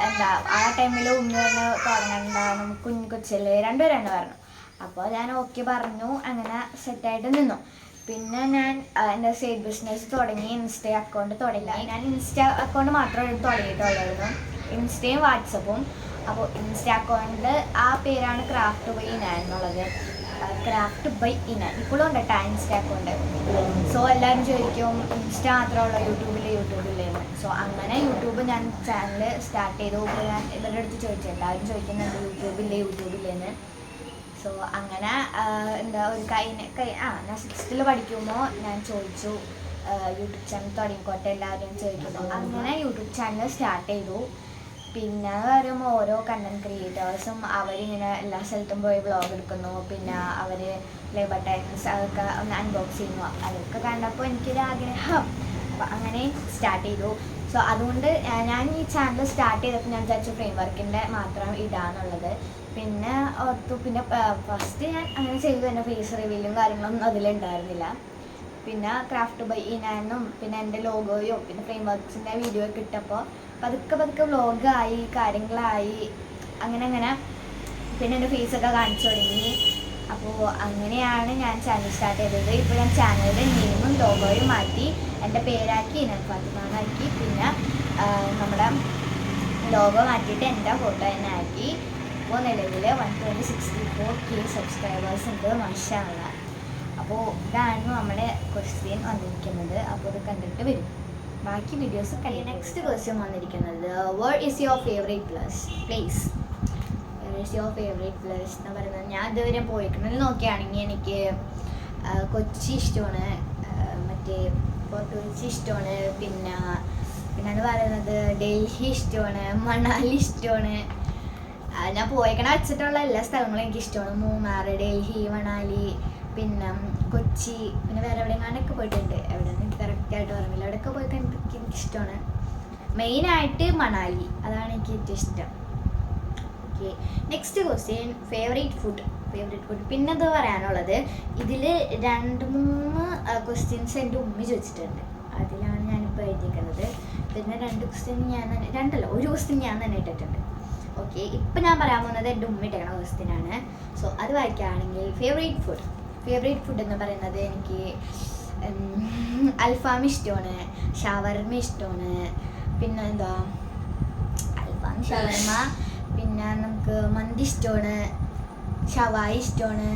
എന്താ ആ ടൈമിൽ ഉമ്മ ഒന്ന് തുടങ്ങണ്ട, നമുക്ക് കുഞ്ഞു കൊച്ചല്ലേ, രണ്ടുപേരാണ് പറഞ്ഞു. അപ്പോൾ ഞാൻ ഓക്കെ പറഞ്ഞു, അങ്ങനെ സെറ്റായിട്ട് നിന്നു. പിന്നെ ഞാൻ എൻ്റെ സൈഡ് ബിസിനസ് തുടങ്ങി, ഇൻസ്റ്റ അക്കൗണ്ട് തുടങ്ങി. ഞാൻ ഇൻസ്റ്റ അക്കൗണ്ട് മാത്രമേ തുടങ്ങിയിട്ടുള്ളായിരുന്നു, ഇൻസ്റ്റയും വാട്സപ്പും. അപ്പോൾ ഇൻസ്റ്റ അക്കൗണ്ട് ആ പേരാണ് ക്രാഫ്റ്റ് ബൈ ഇന എന്നുള്ളത്. ക്രാഫ്റ്റ് ബൈ ഇന ഇപ്പോഴും ഉണ്ട് കേട്ടോ ഇൻസ്റ്റ അക്കൗണ്ട്. സോ എല്ലാവരും ചോദിക്കും ഇൻസ്റ്റ മാത്രമുള്ള യൂട്യൂബില്ലേന്ന്. സോ അങ്ങനെ യൂട്യൂബ് ഞാൻ ചാനൽ സ്റ്റാർട്ട് ചെയ്തു. ഞാൻ ഇവരുടെ അടുത്ത് ചോദിച്ചു, എല്ലാവരും ചോദിക്കുന്നുണ്ട് യൂട്യൂബില്ലേന്ന്. സോ അങ്ങനെ എന്താ ഒരു ഞാൻ 6th പഠിക്കുമ്പോൾ ഞാൻ ചോദിച്ചു യൂട്യൂബ് ചാനൽ തുടങ്ങിക്കോട്ടെ, എല്ലാവരും ചോദിക്കുന്നു. അങ്ങനെ യൂട്യൂബ് ചാനൽ സ്റ്റാർട്ട് ചെയ്തു. പിന്നെ വരുമ്പോൾ ഓരോ കണ്ടന്റ് ക്രിയേറ്റേഴ്സും അവരിങ്ങനെ എല്ലാ സ്ഥലത്തും പോയി വ്ളോഗ് എടുക്കുന്നു. പിന്നെ അവർ ലേബർ ടൈംസ് അതൊക്കെ ഒന്ന് അൺബോക്സ് ചെയ്യുന്നു. അതൊക്കെ കണ്ടപ്പോൾ എനിക്കൊരു ആഗ്രഹം, അപ്പോൾ അങ്ങനെ സ്റ്റാർട്ട് ചെയ്തു. സോ അതുകൊണ്ട് ഞാൻ ഈ ചാനൽ സ്റ്റാർട്ട് ചെയ്തപ്പോൾ ഞാൻ വിചാരിച്ചു ഫ്രെയിം വർക്കിൻ്റെ മാത്രം ഇടാന്നുള്ളത്. പിന്നെ ഓർത്തു, പിന്നെ ഫസ്റ്റ് ഞാൻ അങ്ങനെ ചെയ്തു തന്നെ, ഫേസ് റിവീലും കാര്യങ്ങളൊന്നും അതിലുണ്ടായിരുന്നില്ല. പിന്നെ ക്രാഫ്റ്റ് ബൈ ഇനാനും പിന്നെ എൻ്റെ ലോഗോയോ പിന്നെ ഫ്രെയിം വർക്ക്സിൻ്റെ വീഡിയോ ഒക്കെ ഇട്ടപ്പോൾ പതുക്കെ വ്ളോഗായി, കാര്യങ്ങളായി, അങ്ങനെ പിന്നെ എൻ്റെ ഫേസൊക്കെ കാണിച്ചു തുടങ്ങി. അപ്പോൾ അങ്ങനെയാണ് ഞാൻ ചാനൽ സ്റ്റാർട്ട് ചെയ്തത്. ഇപ്പോൾ ഞാൻ ചാനലിൻ്റെ നെയിമും ലോഗോയും മാറ്റി എൻ്റെ പേരാക്കി ഇനാൻ ഫാത്തിമ ആക്കി. പിന്നെ നമ്മുടെ ലോഗോ മാറ്റിയിട്ട് എൻ്റെ ഫോട്ടോ തന്നെ ആക്കി. ഇപ്പോൾ നിലവിൽ 164K സബ്സ്ക്രൈബേഴ്സ് ഉണ്ട്, മാഷാ അല്ലാഹ്. അപ്പോൾ ഇതാണ് നമ്മുടെ ക്വസ്റ്റ്യൻ വന്നിരിക്കുന്നത്. അപ്പോൾ ഇത് കണ്ടിട്ട് വരും, ബാക്കി വീഡിയോസ് കഴിയും. നെക്സ്റ്റ് ക്വസ്റ്റ്യൻ വന്നിരിക്കുന്നത്, where is your favourite place? Where is your favourite place എന്ന് പറയുന്നത്, ഞാൻ ഇതുവരെ പോയിക്കണമെന്ന് നോക്കുകയാണെങ്കിൽ എനിക്ക് കൊച്ചി ഇഷ്ടമാണ്, മറ്റേ ഫോർട്ട് കൊച്ചി ഇഷ്ടമാണ്. പിന്നെന്ന് പറയുന്നത് ഡൽഹി ഇഷ്ടമാണ്, മണാലി ഇഷ്ടമാണ്. ഞാൻ പോയിക്കണ വെച്ചിട്ടുള്ള എല്ലാ സ്ഥലങ്ങളും എനിക്ക് ഇഷ്ടമാണ്. മൂന്നാർ, ഡൽഹി, മണാലി, പിന്നെ കൊച്ചി, പിന്നെ വേറെ എവിടെയെങ്ങാണ്ടൊക്കെ പോയിട്ടുണ്ട്. എവിടെയെന്ന് എനിക്ക് കറക്റ്റായിട്ട് ഓർമ്മയില്ല. അവിടെയൊക്കെ പോയി എനിക്കിഷ്ടമാണ്. മെയിനായിട്ട് മണാലി, അതാണ് എനിക്ക് ഏറ്റവും ഇഷ്ടം. Okay, next question, favourite food. പിന്നെ എന്താ പറയാനുള്ളത്, ഇതിൽ 2-3 ക്വസ്റ്റ്യൻസ് എൻ്റെ ഉമ്മ ചോദിച്ചിട്ടുണ്ട്, അതിലാണ് ഞാനിപ്പോൾ എഴുതിയിരിക്കുന്നത്. പിന്നെ 2 ക്വസ്റ്റ്യൻ ഞാൻ തന്നെ, 2 അല്ല 1 ക്വസ്റ്റ്യൻ ഞാൻ തന്നെ ഇട്ടിട്ടുണ്ട്. ഓക്കെ, ഇപ്പം ഞാൻ പറയാൻ പോകുന്നത് എൻ്റെ ഉമ്മ ഇട്ടേക്കണ ക്വസ്റ്റ്യനാണ്. സോ അത് വായിക്കുകയാണെങ്കിൽ, ഫേവറേറ്റ് ഫുഡ് എന്ന് പറയുന്നത് എനിക്ക് അൽഫാം ഇഷ്ടമാണ്, ഷവർമ ഇഷ്ടമാണ്. പിന്നെ എന്താ അൽഫാം, ഷവർമ, പിന്നെ നമുക്ക് മന്തി ഇഷ്ടമാണ്, ഷവായി ഇഷ്ടമാണ്.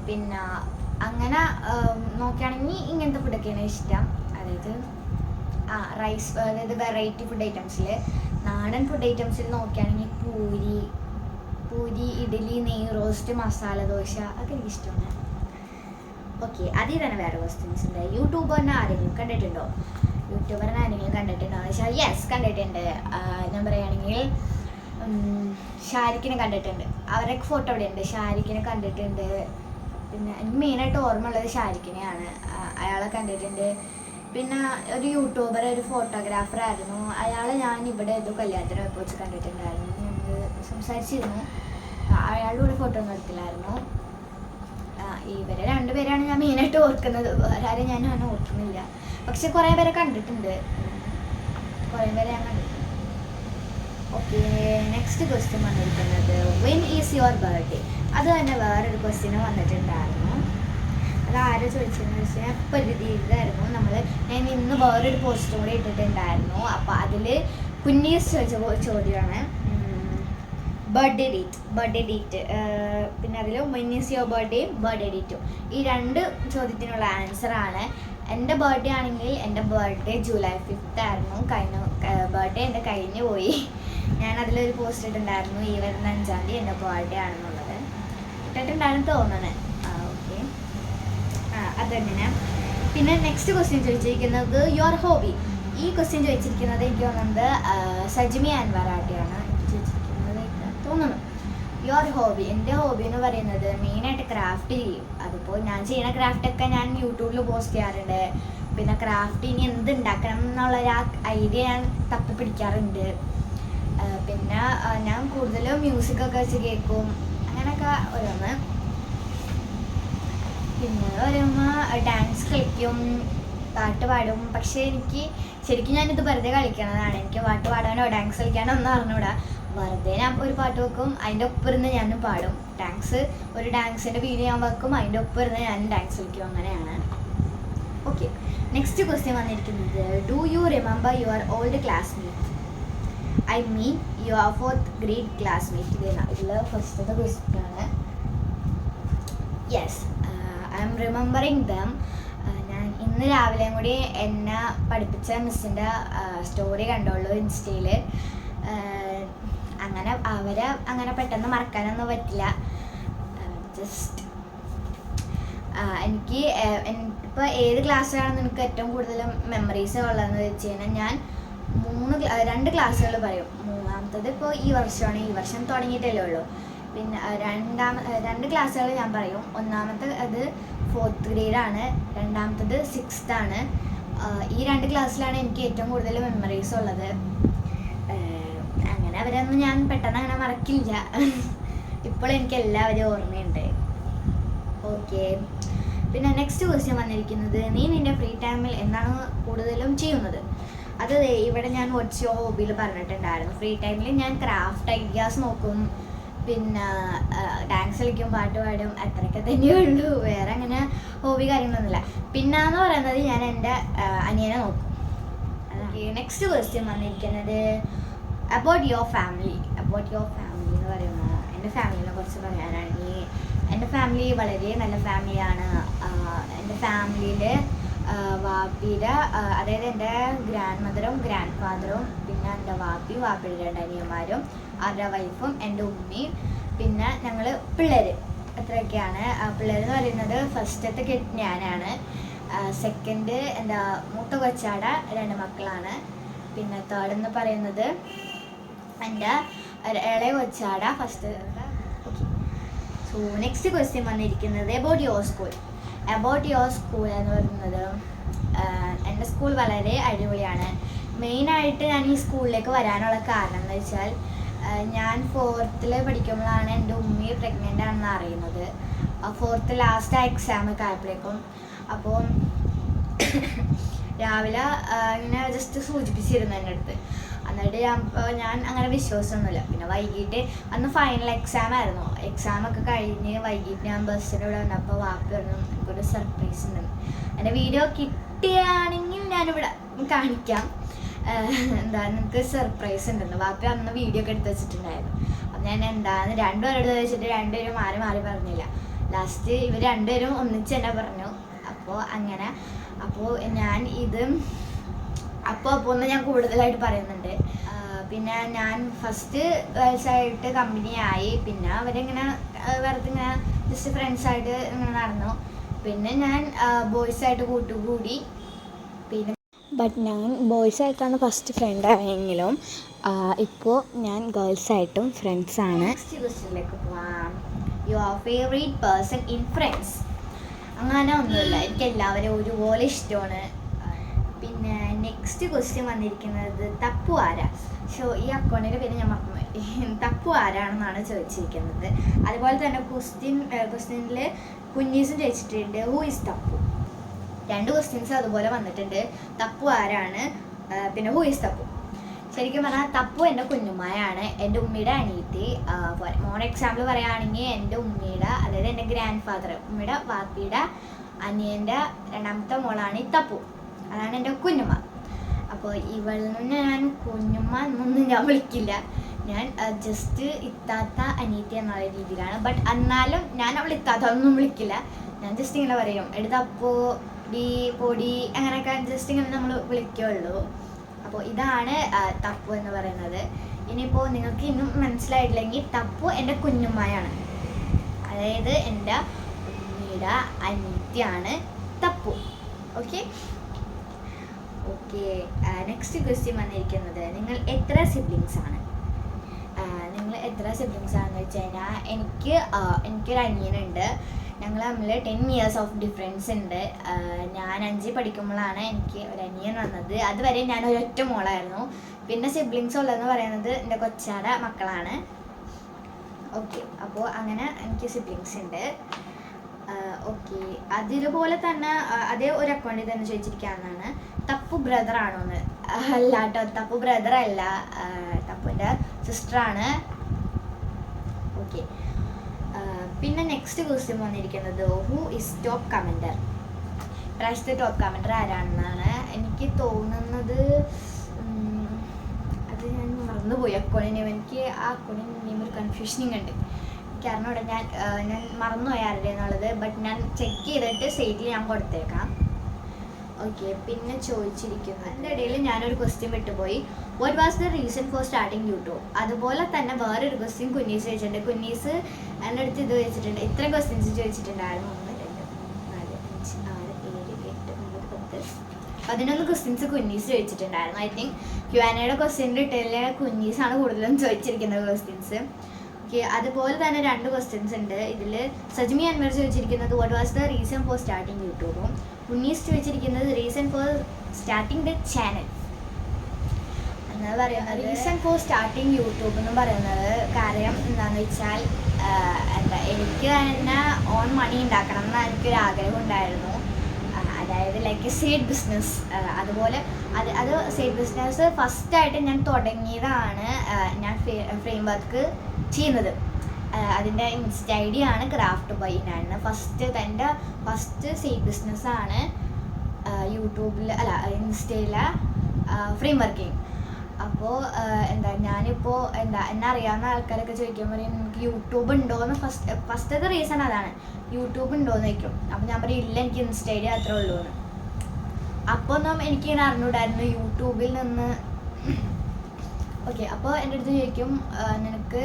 പിന്നെ അങ്ങനെ നോക്കുകയാണെങ്കിൽ ഇങ്ങനത്തെ ഫുഡൊക്കെയാണ് ഇഷ്ടം. അതായത് റൈസ്, അതായത് വെറൈറ്റി ഫുഡ് ഐറ്റംസിൽ, നാടൻ ഫുഡ് ഐറ്റംസിൽ നോക്കുകയാണെങ്കിൽ പൂരി, ഇഡ്ഡലി, നെയ് റോസ്റ്റ്, മസാല ദോശ ഒക്കെ എനിക്കിഷ്ടമാണ്. ഓക്കെ, അതിൽ തന്നെ വേറെ ക്വസ്റ്റ്യൻസ് ഉണ്ട്. യൂട്യൂബറിനെ ആരെങ്കിലും കണ്ടിട്ടുണ്ടോ എന്ന് വെച്ചാൽ യെസ്, കണ്ടിട്ടുണ്ട്. ഞാൻ പറയുകയാണെങ്കിൽ ഷാരിഖിനെ കണ്ടിട്ടുണ്ട്. അവരൊക്കെ ഫോട്ടോ ഇവിടെ ഉണ്ട്. ഷാരിഖിനെ കണ്ടിട്ടുണ്ട്. പിന്നെ എനിക്ക് മെയിനായിട്ട് ഓർമ്മ ഉള്ളത് ഷാരിഖിനെയാണ്, അയാളെ കണ്ടിട്ടുണ്ട്. പിന്നെ ഒരു യൂട്യൂബർ, ഒരു ഫോട്ടോഗ്രാഫർ ആയിരുന്നു. അയാളെ ഞാൻ ഇവിടെ ഏതോ കല്യാണത്തിനൊക്കെ വെച്ച് കണ്ടിട്ടുണ്ടായിരുന്നു. ഞങ്ങൾ സംസാരിച്ചിരുന്നു. അയാളുടെ കൂടെ ഫോട്ടോ ഒന്നും എടുത്തില്ലായിരുന്നു. ഇവരെ 2 പേരാണ് ഞാൻ മെയിനായിട്ട് ഓർക്കുന്നത്. വേറെ ആരും ഞാൻ ഓർക്കുന്നില്ല. പക്ഷെ കുറേ പേരെ കണ്ടിട്ടുണ്ട്, ഞാൻ കണ്ടിട്ടുണ്ട്. ഓക്കെ, നെക്സ്റ്റ് ക്വസ്റ്റ്യൻ വന്നിരിക്കുന്നത്, വെൻ ഈസ് യുവർ ബർത്ത്ഡേ? അത് തന്നെ വേറൊരു ക്വസ്റ്റ്യന് വന്നിട്ടുണ്ടായിരുന്നു. അത് ആരോ ചോദിച്ചതെന്ന് വെച്ചാൽ ഇപ്പോൾ ഇതായിരുന്നു. ഞാൻ ഇന്ന് വേറൊരു പോസ്റ്റ് കൂടെ ഇട്ടിട്ടുണ്ടായിരുന്നു. അപ്പോൾ അതിൽ കുഞ്ഞീസ് ചോദിച്ച ചോദ്യമാണ് ബർത്ത്ഡേ ഡേറ്റ്. പിന്നെ അതിൽ വെൻ ഈസ് യുവർ ബർത്ത്ഡേ ഡേറ്റും. ഈ 2 ചോദ്യത്തിനുള്ള ആൻസറാണ്. എൻ്റെ ബർത്ത്ഡേ ആണെങ്കിൽ എൻ്റെ ബർത്ത്ഡേ ജൂലൈ 5th ആയിരുന്നു. ബർത്ത്ഡേ എൻ്റെ കഴിഞ്ഞു പോയി. ഞാൻ അതിലൊരു പോസ്റ്റ് ഇട്ടിട്ടുണ്ടായിരുന്നു, ഈ വരുന്ന 5-ാം തീയതി എൻ്റെ ബർത്ത്ഡേ ആണെന്നുള്ളത് ഇട്ടിട്ടുണ്ടായിരുന്നു തോന്നുന്നത്. ഓക്കെ, അതങ്ങനെ. പിന്നെ നെക്സ്റ്റ് ക്വസ്റ്റ്യൻ ചോദിച്ചിരിക്കുന്നത്, യുവർ ഹോബി. ഈ ക്വസ്റ്റ്യൻ ചോദിച്ചിരിക്കുന്നത് എനിക്ക് തോന്നുന്നത് സജ്മി അൻവറാട്ടിയാണ് ചോദിച്ചിരിക്കുന്നത് തോന്നുന്നു. Your hobby. എൻ്റെ ഹോബി എന്ന് പറയുന്നത് മെയിനായിട്ട് ക്രാഫ്റ്റ് ചെയ്യും. അതിപ്പോൾ ഞാൻ ചെയ്യുന്ന ക്രാഫ്റ്റൊക്കെ ഞാൻ യൂട്യൂബിൽ പോസ്റ്റ് ചെയ്യാറുണ്ട്. പിന്നെ ക്രാഫ്റ്റ് ഇനി എന്ത് ഉണ്ടാക്കണം എന്നുള്ളൊരു ഐഡിയ ഞാൻ തപ്പി പിടിക്കാറുണ്ട്. പിന്നെ ഞാൻ കൂടുതലും മ്യൂസിക്കൊക്കെ വെച്ച് കേൾക്കും, അങ്ങനെയൊക്കെ ഓരോന്ന്. പിന്നെ പറയുമ്പോൾ ഡാൻസ് കളിക്കും, പാട്ട് പാടും. പക്ഷേ എനിക്ക് ശരിക്കും ഞാനിത് വെറുതെ കളിക്കണതാണ്. എനിക്ക് പാട്ട് പാടാനോ ഡാൻസ് കളിക്കാനോ ഒന്നും അറിഞ്ഞൂടാ. വെറുതെ ഞാൻ ഒരു പാട്ട് വെക്കും, അതിൻ്റെ ഒപ്പം ഇരുന്ന് ഞാനും പാടും. ഒരു ഡാൻസിൻ്റെ വീഡിയോ ഞാൻ വെക്കും, അതിൻ്റെ ഒപ്പം ഇരുന്ന് ഞാൻ ഡാൻസ് കളിക്കും. അങ്ങനെയാണ്. ഓക്കെ, നെക്സ്റ്റ് ക്വസ്റ്റ്യൻ വന്നിരിക്കുന്നത്, do you remember your old classmate? I mean your 4th grade classmate. ഇതിൽ ഫസ്റ്റത്തെ ക്വസ്റ്റ്യൻ ആണ്. Yes, I M remembering dum. ഞാൻ ഇന്ന് രാവിലെയും കൂടി എന്നെ പഠിപ്പിച്ച മിസ്സിൻ്റെ സ്റ്റോറി കണ്ടുള്ളൂ ഇൻസ്റ്റയിൽ. അങ്ങനെ അവരെ അങ്ങനെ പെട്ടെന്ന് മറക്കാനൊന്നും പറ്റില്ല. ജസ്റ്റ് എനിക്ക് ഇപ്പോൾ ഏത് ക്ലാസ്സിലാണെന്ന് എനിക്ക് ഏറ്റവും കൂടുതൽ മെമ്മറീസ് ഉള്ളതെന്ന് വെച്ച് കഴിഞ്ഞാൽ ഞാൻ 2 ക്ലാസ്സുകൾ പറയും. മൂന്നാമത്തത് ഇപ്പോൾ ഈ വർഷമാണ്, ഈ വർഷം തുടങ്ങിയിട്ടല്ലേ ഉള്ളൂ. പിന്നെ 2 ക്ലാസ്സുകൾ ഞാൻ പറയും. ഒന്നാമത്തെ അത് 4th grade ആണ്, രണ്ടാമത്തത് 6th ആണ്. ഈ 2 ക്ലാസ്സിലാണ് എനിക്ക് ഏറ്റവും കൂടുതൽ മെമ്മറീസ് ഉള്ളത്. അങ്ങനെ അവരൊന്നും ഞാൻ പെട്ടെന്ന് അങ്ങനെ മറക്കില്ല. ഇപ്പോൾ എനിക്ക് എല്ലാവരും ഓർമ്മയുണ്ട്. ഓക്കെ, പിന്നെ നെക്സ്റ്റ് ക്വസ്റ്റ്യൻ വന്നിരിക്കുന്നത്, നീ നിൻ്റെ ഫ്രീ ടൈമിൽ എന്താണ് കൂടുതലും ചെയ്യുന്നത്? അത് ഇവിടെ ഞാൻ വാട്ട്സ് യുവർ ഹോബിയിൽ പറഞ്ഞിട്ടുണ്ടായിരുന്നു. ഫ്രീ ടൈമിൽ ഞാൻ ക്രാഫ്റ്റ് ഐഡിയാസ് നോക്കും, പിന്നെ ഡാൻസ് കളിക്കും, പാട്ട് പാടും, അത്രയൊക്കെ തന്നെയേ ഉള്ളൂ. വേറെ അങ്ങനെ ഹോബി കാര്യങ്ങളൊന്നുമില്ല. പിന്നെയെന്ന് പറയുന്നത് ഞാൻ എൻ്റെ അനിയനെ നോക്കും. നെക്സ്റ്റ് ക്വസ്റ്റ്യൻ വന്നിരിക്കുന്നത്, അബൌട്ട് യുവർ ഫാമിലി എന്ന് പറയുമ്പോൾ എൻ്റെ ഫാമിലിനെ കുറിച്ച് പറയാനാണെങ്കിൽ എൻ്റെ ഫാമിലി വളരെ നല്ല ഫാമിലിയാണ്. എൻ്റെ ഫാമിലിയിൽ വാപ്പിയുടെ അതായത് എൻ്റെ ഗ്രാൻഡ് മദറും ഗ്രാൻഡ് ഫാദറും, പിന്നെ എൻ്റെ വാപ്പിയുടെ 2 അനിയന്മാരും, അവരുടെ വൈഫും, എൻ്റെ ഉമ്മയും, പിന്നെ ഞങ്ങൾ പിള്ളേർ, അത്രയൊക്കെയാണ്. പിള്ളേരെന്ന് പറയുന്നത് ഫസ്റ്റത്തെ കിഡ് ഞാനാണ്, സെക്കൻഡ് എൻ്റെ മൂത്ത കൊച്ചാട 2 മക്കളാണ്, പിന്നെ തേർഡ് എന്ന് പറയുന്നത് എൻ്റെ ഇളയ കൊച്ചാട first. Okay, so next question വന്നിരിക്കുന്നത്, അബൌട്ട് യുവർ സ്കൂൾ എന്ന് പറയുന്നത്, എൻ്റെ സ്കൂൾ വളരെ അടിപൊളിയാണ്. മെയിനായിട്ട് ഞാൻ ഈ സ്കൂളിലേക്ക് വരാനുള്ള കാരണം എന്ന് വെച്ചാൽ, ഞാൻ 4th പഠിക്കുമ്പോഴാണ് എൻ്റെ ഉമ്മി പ്രഗ്നൻ്റ് ആണെന്ന് അറിയുന്നത്. 4th ലാസ്റ്റ് എക്സാമൊക്കെ ആയപ്പോഴേക്കും. അപ്പോൾ രാവിലെ ഇങ്ങനെ ജസ്റ്റ് സൂചിപ്പിച്ചിരുന്നു എൻ്റെ അടുത്ത്. എന്നിട്ട് ഞാൻ അങ്ങനെ വിശ്വാസമൊന്നുമില്ല. പിന്നെ വൈകിട്ട് അന്ന് ഫൈനൽ എക്സാം ആയിരുന്നു. എക്സാമൊക്കെ കഴിഞ്ഞ് വൈകിട്ട് ഞാൻ ബസ്സിൻ്റെ ഇവിടെ വന്നപ്പോൾ വാപ്പി പറഞ്ഞു, എനിക്കൊരു സർപ്രൈസ് ഉണ്ടെന്ന്. എൻ്റെ വീഡിയോ കിട്ടുകയാണെങ്കിൽ ഞാനിവിടെ കാണിക്കാം. നിനക്ക് സർപ്രൈസ് ഉണ്ടെന്ന് വാപ്പി അന്ന് വീഡിയോ ഒക്കെ എടുത്ത് വെച്ചിട്ടുണ്ടായിരുന്നു. അപ്പം ഞാൻ എന്താന്ന് 2 പേരെടുത്ത് വെച്ചിട്ട് 2 പേരും മാറി പറഞ്ഞില്ല. ലാസ്റ്റ് ഇവർ 2 പേരും ഒന്നിച്ച് തന്നെ പറഞ്ഞു. അപ്പോൾ ഞാൻ ഇത് അപ്പോൾ ഒന്ന് ഞാൻ കൂടുതലായിട്ട് പറയുന്നുണ്ട്. പിന്നെ ഞാൻ ഫസ്റ്റ് ഗേൾസായിട്ട് കമ്പനിയായി. പിന്നെ അവരിങ്ങനെ വെറുതെ ഇങ്ങനെ ജസ്റ്റ് ഫ്രണ്ട്സായിട്ട് ഇങ്ങനെ നടന്നു. പിന്നെ ഞാൻ ബോയ്സായിട്ട് കൂട്ടുകൂടി. പിന്നെ ഞാൻ ബോയ്സായിട്ടാണ് ഫസ്റ്റ് ഫ്രണ്ടായെങ്കിലും ഇപ്പോൾ ഞാൻ ഗേൾസായിട്ടും ഫ്രണ്ട്സാണ്. നെക്സ്റ്റ് ക്വസ്റ്റ്യനിലേക്ക് പോവാം. Your favourite person in friends? അങ്ങനെ ഒന്നുമില്ല, എനിക്ക് എല്ലാവരും ഒരുപോലെ ഇഷ്ടമാണ്. പിന്നെ നെക്സ്റ്റ് ക്വസ്റ്റ്യൻ വന്നിരിക്കുന്നത്, തപ്പു ആരാ? ഈ അക്കൗണ്ടിൻ്റെ പേര് ഞാൻ മറന്നു. തപ്പു ആരാണെന്നാണ് ചോദിച്ചിരിക്കുന്നത്. അതുപോലെ തന്നെ ക്വസ്റ്റ്യനിൽ കുഞ്ഞീസും ചോദിച്ചിട്ടുണ്ട്, ഹൂ ഈസ് തപ്പു? 2 ക്വസ്റ്റ്യൻസ് അതുപോലെ വന്നിട്ടുണ്ട്. തപ്പു ആരാണ്, പിന്നെ ഹൂ ഈസ് തപ്പു. ശരിക്കും പറഞ്ഞാൽ തപ്പു എൻ്റെ കുഞ്ഞുമ്മയാണ്, എൻ്റെ ഉമ്മയുടെ അനിയത്തി. മോൺ എക്സാമ്പിൾ പറയുകയാണെങ്കിൽ എൻ്റെ ഉമ്മയുടെ, അതായത് എൻ്റെ ഗ്രാൻഡ് ഫാദർ, ഉമ്മയുടെ വാപ്പിയുടെ അനിയൻ്റെ 2ാമത്തെ മോളാണ് ഈ തപ്പു. അതാണ് എൻ്റെ കുഞ്ഞുമ്മ. അപ്പോൾ ഇവളിൽ നിന്ന് ഞാൻ കുഞ്ഞുമ്മ എന്നൊന്നും ഞാൻ വിളിക്കില്ല. ഞാൻ ജസ്റ്റ് ഇത്താത്ത അനിയത്തി എന്നുള്ള രീതിയിലാണ്. ബട്ട് എന്നാലും ഞാൻ അവൾ ഇത്താത്ത ഒന്നും വിളിക്കില്ല. ഞാൻ ജസ്റ്റ് ഇങ്ങനെ പറയും, എടുത്തപ്പോ ഡി പൊടി, അങ്ങനെയൊക്കെ ജസ്റ്റ് ഇങ്ങനെ നമ്മൾ വിളിക്കുള്ളൂ. അപ്പോൾ ഇതാണ് തപ്പു എന്ന് പറയുന്നത്. ഇനിയിപ്പോൾ നിങ്ങൾക്ക് ഇന്നും മനസ്സിലായിട്ടില്ലെങ്കിൽ, തപ്പു എൻ്റെ കുഞ്ഞുമ്മയാണ്, അതായത് എൻ്റെ ഉമ്മയുടെ അനിയത്തിയാണ് തപ്പു. ഓക്കെ, നെക്സ്റ്റ് ക്വസ്റ്റ്യൻ വന്നിരിക്കുന്നത്, നിങ്ങൾ എത്ര സിബ്ലിങ്സ് ആണ്? നിങ്ങൾ എത്ര സിബ്ലിങ്സ് ആണെന്ന് വെച്ച് കഴിഞ്ഞാൽ, എനിക്കൊരു അനിയനുണ്ട്. ഞങ്ങൾ തമ്മിൽ 10 years ഓഫ് ഡിഫറൻസ് ഉണ്ട്. ഞാൻ 5 പഠിക്കുമ്പോഴാണ് എനിക്ക് ഒരു അനിയൻ വന്നത്. അതുവരെ ഞാൻ ഒരൊറ്റ മോളായിരുന്നു. പിന്നെ സിബ്ലിങ്സ് ഉള്ളതെന്ന് പറയുന്നത് എൻ്റെ കൊച്ചാടെ മക്കളാണ്. ഓക്കെ, അപ്പോൾ അങ്ങനെ എനിക്ക് സിബ്ലിങ്സ് ഉണ്ട്. ഓക്കെ, അതിതുപോലെ തന്നെ അതേ ഒരു അക്കൗണ്ടിൽ തന്നെ ചോദിച്ചിരിക്കുകയെന്നാണ് തപ്പു ബ്രദറാണോന്ന്. അല്ല കേട്ടോ, തപ്പു ബ്രദറല്ല, തപ്പുൻ്റെ സിസ്റ്ററാണ്. ഓക്കെ, പിന്നെ നെക്സ്റ്റ് ക്വസ്റ്റ്യൻ വന്നിരിക്കുന്നത് ഹൂ ഇസ് ടോപ്പ് കമൻറ്റർ. പ്രാവശ്യത്തെ ടോപ്പ് കമൻറ്റർ ആരാണെന്നാണ് എനിക്ക് തോന്നുന്നത്. അത് ഞാൻ മറന്നുപോയി അക്കൗണ്ടിന്. എനിക്ക് ആ അക്കൗണ്ടിന് നെയിം ഒരു കൺഫ്യൂഷനിങ് ഉണ്ട്. കാരണം ഇവിടെ ഞാൻ മറന്നുപോയി ആരുടെ എന്നുള്ളത്. ബട്ട് ഞാൻ ചെക്ക് ചെയ്തിട്ട് സൈറ്റിൽ ഞാൻ കൊടുത്തേക്കാം. ഓക്കെ, പിന്നെ ചോദിച്ചിരിക്കുന്നു അതിൻ്റെ ഇടയിൽ ഞാനൊരു ക്വസ്റ്റ്യൻ വിട്ടുപോയി. What was the reason for starting YouTube. അതുപോലെ തന്നെ വേറൊരു ക്വസ്റ്റ്യൻ കുന്നീസ് ചോദിച്ചിട്ടുണ്ട്. കുന്നീസ് എൻ്റെ അടുത്ത് ഇത് ചോദിച്ചിട്ടുണ്ട്. ഇത്രയും ക്വസ്റ്റ്യൻസ് ചോദിച്ചിട്ടുണ്ടായിരുന്നു. 1 2 3 4 5 6 7 8 9 10 11 ക്വസ്റ്റ്യൻസ് കുന്നീസ് ചോദിച്ചിട്ടുണ്ടായിരുന്നു. ഐ തിങ്ക് Q&Aയുടെ ക്വസ്റ്റ്യൻ്റെ ഇട്ടതിൽ കുന്നീസാണ് കൂടുതലും ചോദിച്ചിരിക്കുന്നത് ക്വസ്റ്റ്യൻസ്. ഓക്കെ, അതുപോലെ തന്നെ 2 ക്വസ്റ്റ്യൻസ് ഉണ്ട് ഇതിൽ. സജ്മി അൻവർ ചോദിച്ചിരിക്കുന്നത് what was the reason for starting യൂട്യൂബും ഉന്നീസ് ചോദിച്ചിരിക്കുന്നത് reason for starting the channel എന്ന് പറയുന്നത്. റീസൺ ഫോർ സ്റ്റാർട്ടിങ് യൂട്യൂബ് എന്ന് പറയുന്നത് കാര്യം എന്താണെന്ന് വെച്ചാൽ എനിക്ക് തന്നെ ഓൺ മണി ഉണ്ടാക്കണം എന്ന് എനിക്കൊരു ആഗ്രഹം ഉണ്ടായിരുന്നു. അതായത് ലൈക്ക് സൈഡ് ബിസിനസ്. അതുപോലെ അത് സൈഡ് ബിസിനസ് ഫസ്റ്റായിട്ട് ഞാൻ തുടങ്ങിയതാണ്. ഞാൻ ഫ്രെയിം വർക്ക് ചെയ്യുന്നത്. അതിൻ്റെ ഇൻസ്റ്റ ഐ ഡി ആണ് ക്രാഫ്റ്റ് ബൈ നാണ്. എൻ്റെ ഫസ്റ്റ് സൈഡ് ബിസിനസ്സാണ് യൂട്യൂബിൽ അല്ല ഇൻസ്റ്റയിലെ ഫ്രെയിം വർക്കിംഗ്. അപ്പോൾ ഞാനിപ്പോൾ എന്നെ അറിയാവുന്ന ആൾക്കാരൊക്കെ ചോദിക്കാൻ പറയും നിങ്ങൾക്ക് യൂട്യൂബ് ഉണ്ടോയെന്ന്. ഫസ്റ്റത്തെ റീസൺ അതാണ്, യൂട്യൂബ് ഉണ്ടോയെന്ന് ചോദിക്കും. അപ്പോൾ ഞാൻ പറയും ഇല്ല, എനിക്ക് ഇൻസ്റ്റ ഐ ഡി അത്രേ ഉള്ളൂ എന്ന്. അപ്പോൾ ഒന്നും എനിക്കിങ്ങനെ അറിഞ്ഞൂടായിരുന്നു യൂട്യൂബിൽ നിന്ന്. ഓക്കെ, അപ്പോൾ എൻ്റെ അടുത്ത് ചോദിക്കും നിനക്ക്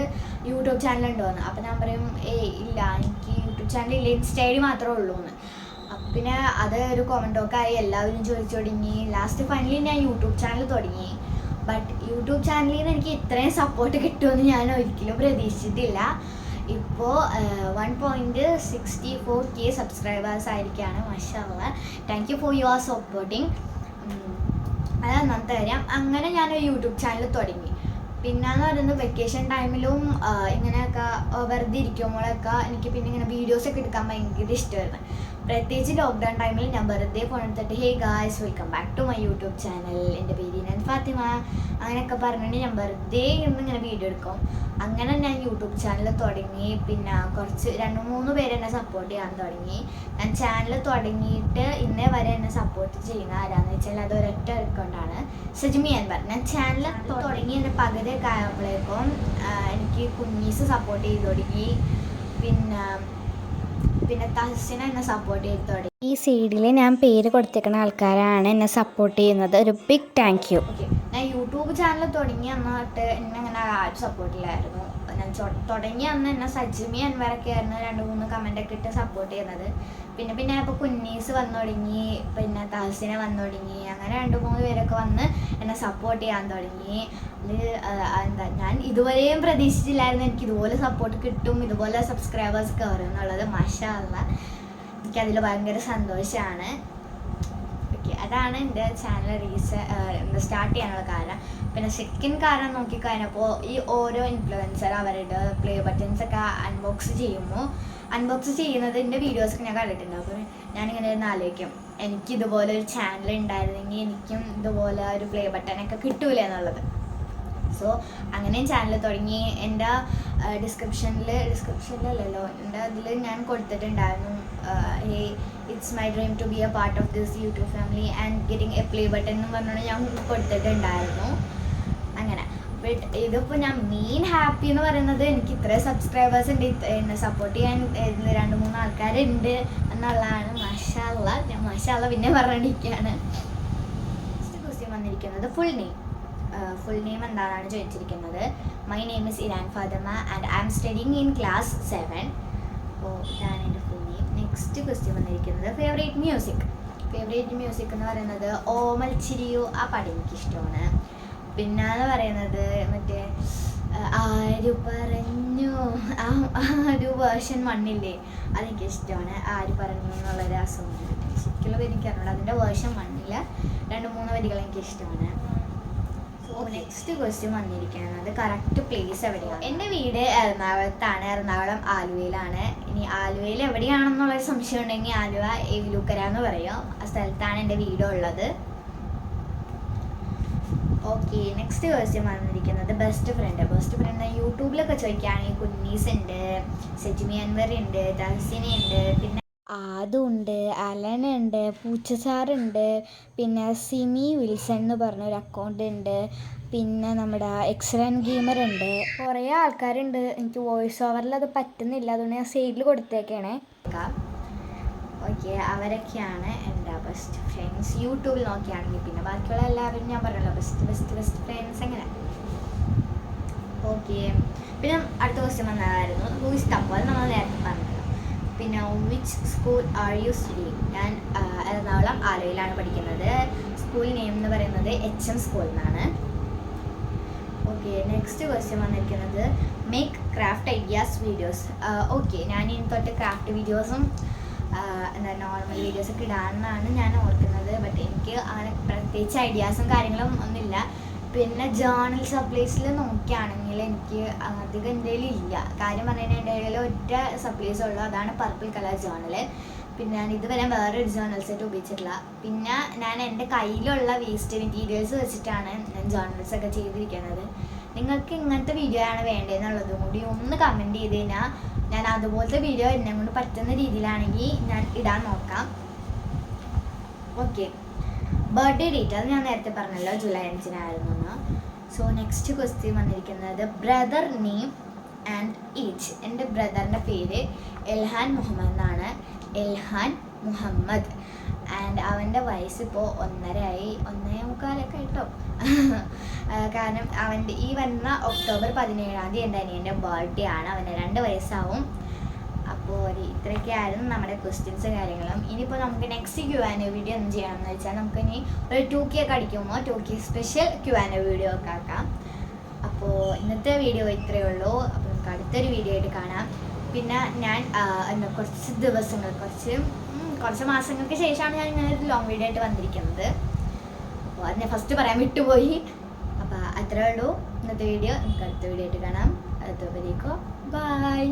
യൂട്യൂബ് ചാനൽ ഉണ്ടോയെന്ന്. അപ്പോൾ ഞാൻ പറയും ഇല്ല, എനിക്ക് യൂട്യൂബ് ചാനൽ ഇല്ല, ഇൻസ്റ്റ ഐ ഡി മാത്രമേ ഉള്ളൂ എന്ന്. അപ്പം പിന്നെ അത് ഒരു കോമൻറ്റൊക്കെ ആയി, എല്ലാവരും ചോദിച്ചു തുടങ്ങി. ലാസ്റ്റ് ഫൈനലി ഞാൻ യൂട്യൂബ് ചാനൽ തുടങ്ങി. ബട്ട് യൂട്യൂബ് ചാനലിൽ നിന്ന് എനിക്ക് ഇത്രയും സപ്പോർട്ട് കിട്ടുമെന്ന് ഞാൻ ഒരിക്കലും പ്രതീക്ഷിച്ചിട്ടില്ല. ഇപ്പോൾ 1.64K സബ്സ്ക്രൈബേഴ്സ് ആയിരിക്കുകയാണ്. മാഷാഅല്ലാഹ്, thank you for your supporting. അത് ഒന്നാമത്തെ കാര്യം. അങ്ങനെ ഞാനൊരു യൂട്യൂബ് ചാനൽ തുടങ്ങി. പിന്നെയെന്ന് പറയുന്നത് വെക്കേഷൻ ടൈമിലും ഇങ്ങനെയൊക്കെ വെറുതെ ഇരിക്കുമ്പോഴൊക്കെ എനിക്ക് പിന്നെ ഇങ്ങനെ വീഡിയോസൊക്കെ എടുക്കാൻ ഭയങ്കര ഇഷ്ടമായിരുന്നു. പ്രത്യേകിച്ച് ലോക്ക്ഡൗൺ ടൈമിൽ ഞാൻ വെറുതെ ഫോൺ എടുത്തിട്ട് hey guys welcome back to my YouTube channel, എൻ്റെ പേര് ഞാൻ ഫാത്തിമ അങ്ങനെയൊക്കെ പറഞ്ഞിട്ട് ഞാൻ വെറുതെ ഇങ്ങനെ വീഡിയോ എടുക്കും. അങ്ങനെ ഞാൻ യൂട്യൂബ് ചാനൽ തുടങ്ങി. പിന്നെ കുറച്ച് 2-3 പേര് എന്നെ സപ്പോർട്ട് ചെയ്യാൻ തുടങ്ങി. ഞാൻ ചാനൽ തുടങ്ങിയിട്ട് ഇന്നേ വരെ എന്നെ സപ്പോർട്ട് ചെയ്യുന്ന ആരാന്ന് വെച്ചാൽ അത് ഒരൊറ്റ അക്കൗണ്ടാണ്, സജ്മി അൻവർ. ഞാൻ ചാനൽ തുടങ്ങി എൻ്റെ പകുതിയൊക്കെ ആയപ്പോഴേക്കും എനിക്ക് കുഞ്ഞീസ് സപ്പോർട്ട് ചെയ്ത് തുടങ്ങി. പിന്നെ തഹസിന എന്നെ സപ്പോർട്ട് ചെയ്ത് തുടങ്ങി. ഈ സൈഡിൽ ഞാൻ പേര് കൊടുത്തേക്കുന്ന ആൾക്കാരാണ് എന്നെ സപ്പോർട്ട് ചെയ്യുന്നത്. ഒരു ബിഗ് താങ്ക് യു. ഓക്കെ, ഞാൻ യൂട്യൂബ് ചാനൽ തുടങ്ങി എന്നിട്ട് എന്നെ അങ്ങനെ ആരും സപ്പോർട്ടില്ലായിരുന്നു. ഞാൻ തുടങ്ങി അന്ന് എന്നെ സജ്മി അൻവരൊക്കെ ആയിരുന്നു 2-3 കമൻ്റൊക്കെ ഇട്ട് സപ്പോർട്ട് ചെയ്യുന്നത്. പിന്നെ ഇപ്പോൾ കുന്നീസ് വന്നു തുടങ്ങി, പിന്നെ തഹസിന വന്നു തുടങ്ങി. അങ്ങനെ 2-3 പേരൊക്കെ വന്ന് എന്നെ സപ്പോർട്ട് ചെയ്യാൻ തുടങ്ങി. ഞാൻ ഇതുവരെയും പ്രതീക്ഷിച്ചില്ലായിരുന്നു എനിക്ക് ഇതുപോലെ സപ്പോർട്ട് കിട്ടും, ഇതുപോലെ സബ്സ്ക്രൈബേഴ്സ് കയറും എന്നുള്ളത്. മാഷാഅല്ലാഹ്, എനിക്കതിൽ ഭയങ്കര സന്തോഷമാണ്. ഓക്കെ, അതാണ് എൻ്റെ ചാനൽ സ്റ്റാർട്ട് ചെയ്യാനുള്ള കാരണം. പിന്നെ സെക്കൻഡ് കാരണം നോക്കിക്കഴിഞ്ഞപ്പോൾ ഈ ഓരോ ഇൻഫ്ലുവൻസർ അവരുടെ പ്ലേ ബട്ടൺസൊക്കെ അൺബോക്സ് ചെയ്യുന്നതിൻ്റെ വീഡിയോസൊക്കെ ഞാൻ കണ്ടിട്ടുണ്ട്. അപ്പോൾ ഞാനിങ്ങനെ ഒന്ന് ആലോചിക്കും എനിക്കിതുപോലെ ഒരു ചാനൽ ഉണ്ടായിരുന്നെങ്കിൽ എനിക്കും ഇതുപോലെ ഒരു പ്ലേ ബട്ടനൊക്കെ കിട്ടൂല എന്നുള്ളത്. സോ അങ്ങനെയും ചാനൽ തുടങ്ങി. എൻ്റെ ഡിസ്ക്രിപ്ഷനിലല്ലോ എൻ്റെ അതിൽ ഞാൻ കൊടുത്തിട്ടുണ്ടായിരുന്നു it's my dream to be a part of this YouTube family and getting a play button എന്ന് പറഞ്ഞുകൊണ്ട് ഞാൻ കൊടുത്തിട്ടുണ്ടായിരുന്നു. അങ്ങനെ ബട്ട് ഇതിപ്പോൾ ഞാൻ മെയിൻ ഹാപ്പി എന്ന് പറയുന്നത് എനിക്ക് ഇത്രയും സബ്സ്ക്രൈബേഴ്സ് ഉണ്ട്, എന്നെ സപ്പോർട്ട് ചെയ്യാൻ 2-3 ആൾക്കാരുണ്ട് എന്നുള്ളതാണ്. മാഷാഅല്ലാഹ്, ഞാൻ മാഷാഅല്ലാഹ് പിന്നെ പറഞ്ഞിരിക്കുകയാണ്. നെക്സ്റ്റ് ക്വസ്റ്റ്യൻ വന്നിരിക്കുന്നത് ഫുൾ നെയിം എന്താണെന്നാണ് ചോദിച്ചിരിക്കുന്നത്. My name is Iran Fathima and I am studying in class 7. അപ്പോൾ ഇതാണ് എൻ്റെ ഫുൾ നെയിം. നെക്സ്റ്റ് ക്വസ്റ്റ്യൻ വന്നിരിക്കുന്നത് ഫേവറേറ്റ് മ്യൂസിക് എന്ന് പറയുന്നത് ഓമൽ ചിരിയോ, ആ പാട്ട് എനിക്കിഷ്ടമാണ്. പിന്നെന്ന് പറയുന്നത് മറ്റേ ആര് പറഞ്ഞു ആ ഒരു വേർഷൻ 1 ഇല്ലേ, അതെനിക്ക് ഇഷ്ടമാണ്. ആര് പറഞ്ഞു എന്നുള്ളൊരു ആ സോങ് ശരിക്കുള്ള എനിക്കറിഞ്ഞൂടെ. അതിൻ്റെ വേർഷൻ 1 2-3 വരികൾ എനിക്ക് ഇഷ്ടമാണ്. സോ നെക്സ്റ്റ് ക്വസ്റ്റ്യൻ വന്നിരിക്കുന്നത് കറക്റ്റ് പ്ലേസ് എവിടെയാണ്. എൻ്റെ വീട് എറണാകുളത്താണ്, എറണാകുളം ആലുവയിലാണ്. ഇനി ആലുവയിൽ എവിടെയാണെന്നുള്ളൊരു സംശയം ഉണ്ടെങ്കിൽ ആലുവ ഏവിലൂക്കര എന്ന് പറയും. ആ സ്ഥലത്താണ് എൻ്റെ വീടുള്ളത്. ഓക്കെ, നെക്സ്റ്റ് ക്വസ്റ്റ്യൻ വന്നിരിക്കുന്നത് ബെസ്റ്റ് ഫ്രണ്ട്. യൂട്യൂബിലൊക്കെ ചോദിക്കുകയാണെങ്കിൽ കുന്നീസ് ഉണ്ട്, സെജ്മി അൻവർ ഉണ്ട്, തഹസിന ഉണ്ട്, പിന്നെ ആദുണ്ട്, അലനുണ്ട്, പൂച്ചസാറുണ്ട്, പിന്നെ സിമി വിൽസൺ എന്ന് പറഞ്ഞൊരു അക്കൗണ്ട് ഉണ്ട്, പിന്നെ നമ്മുടെ എക്സലൻറ്റ് ഗെയിമർ ഉണ്ട്. കുറേ ആൾക്കാരുണ്ട്. എനിക്ക് വോയിസ് ഓവറിൽ അത് പറ്റുന്നില്ല, അതുകൊണ്ട് ഞാൻ സൈഡിൽ കൊടുത്തേക്കാണേ. ഓക്കെ, അവരൊക്കെയാണ് എൻ്റെ ബെസ്റ്റ് ഫ്രണ്ട്സ്. യൂട്യൂബിൽ നോക്കിയാണെങ്കിൽ പിന്നെ ബാക്കിയുള്ള എല്ലാവരും ഞാൻ പറഞ്ഞല്ലോ ബെസ്റ്റ് ഫ്രണ്ട്സ് അങ്ങനെ. ഓക്കെ, പിന്നെ അടുത്ത ക്വസ്റ്റ്യൻ വന്നതായിരുന്നു ഹൂ ഇസ് കപ്പിൾ, നമ്മൾ നേരത്തെ പറഞ്ഞല്ലോ. പിന്നെ which school are you studying? ഞാൻ എറണാകുളം ആലുവയിലാണ് പഠിക്കുന്നത്. സ്കൂൾ നെയിം എന്ന് പറയുന്നത് HM സ്കൂൾ എന്നാണ്. ഓക്കെ, നെക്സ്റ്റ് ക്വസ്റ്റ്യൻ വന്നിരിക്കുന്നത് make craft ideas videos. Okay, ഞാൻ ഇനി തൊട്ട് ക്രാഫ്റ്റ് വീഡിയോസും എന്താ നോർമൽ വീഡിയോസൊക്കെ ഇടാമെന്നാണ് ഞാൻ ഓർക്കുന്നത്. ബട്ട് എനിക്ക് അങ്ങനെ പ്രത്യേകിച്ച് ഐഡിയാസും കാര്യങ്ങളും ഒന്നുമില്ല. പിന്നെ ജേർണൽ സപ്ലൈസിൽ നോക്കുകയാണെങ്കിൽ എനിക്ക് അധികം എൻ്റെ ഇല്ല. കാര്യം പറഞ്ഞു കഴിഞ്ഞാൽ എൻ്റെ കയ്യിൽ ഒറ്റ സപ്ലൈസ് ഉള്ളൂ, അതാണ് പർപ്പിൾ കളർ ജേർണൽ. പിന്നെ ഞാൻ ഇതുവരെ വേറൊരു ജേർണൽ സെറ്റ് ഉപയോഗിച്ചിട്ടില്ല. പിന്നെ ഞാൻ എൻ്റെ കയ്യിലുള്ള വേസ്റ്റ് മെറ്റീരിയൽസ് വെച്ചിട്ടാണ് ഞാൻ ജേർണൽസൊക്കെ ചെയ്തിരിക്കുന്നത്. നിങ്ങൾക്ക് ഇങ്ങനത്തെ വീഡിയോ ആണ് വേണ്ടതെന്നുള്ളതും കൂടി ഒന്ന് കമൻറ്റ് ചെയ്ത് കഴിഞ്ഞാൽ ഞാൻ അതുപോലത്തെ വീഡിയോ എന്നെ കൊണ്ട് പറ്റുന്ന രീതിയിലാണെങ്കിൽ ഞാൻ ഇടാൻ നോക്കാം. ഓക്കെ, ബർത്ത്ഡേ ഡേറ്റ് അത് ഞാൻ നേരത്തെ പറഞ്ഞല്ലോ, ജൂലൈ 5 സോ നെക്സ്റ്റ് ക്വസ്റ്റ്യൻ വന്നിരിക്കുന്നത് ബ്രദർ നെയിം ആൻഡ് ഏജ്. എൻ്റെ ബ്രദറിൻ്റെ പേര് എൽഹാൻ മുഹമ്മദ് എന്നാണ്. എൽഹാൻ മുഹമ്മദ്. ആൻഡ് അവൻ്റെ വയസ്സിപ്പോൾ 1.5 കേട്ടോ. കാരണം അവൻ്റെ ഈ വരുന്ന ഒക്ടോബർ 17 എൻ്റെ അനിയൻ്റെ ബർത്ത്ഡേ ആണ്. അവന് 2 വയസ്സാവും. അപ്പോൾ ഇത്രയൊക്കെയായിരുന്നു നമ്മുടെ ക്വസ്റ്റ്യൻസ് കാര്യങ്ങളും. ഇനിയിപ്പോൾ നമുക്ക് നെക്സ്റ്റ് Q&A വീഡിയോ എന്ത് ചെയ്യണമെന്ന് വെച്ചാൽ നമുക്ക് ഇനി ഒരു 2K ഒക്കെ അടിക്കുമ്പോൾ 2K സ്പെഷ്യൽ Q&A വീഡിയോ ഒക്കെ ആക്കാം. അപ്പോൾ ഇന്നത്തെ വീഡിയോ ഇത്രയേ ഉള്ളൂ. അപ്പോൾ നമുക്ക് അടുത്തൊരു വീഡിയോ ആയിട്ട് കാണാം. പിന്നെ ഞാൻ കുറച്ച് മാസങ്ങൾക്ക് ശേഷമാണ് ഞാൻ ഇങ്ങനെ ഒരു ലോങ് വീഡിയോ ആയിട്ട് വന്നിരിക്കുന്നത്. അപ്പോൾ അത് ഞാൻ ഫസ്റ്റ് പറയാൻ വിട്ടുപോയി. അപ്പോൾ അത്രയേ ഉള്ളൂ ഇന്നത്തെ വീഡിയോ. നമുക്ക് അടുത്ത വീഡിയോ ആയിട്ട് കാണാം. അടുത്തവരേക്കോ ബൈ.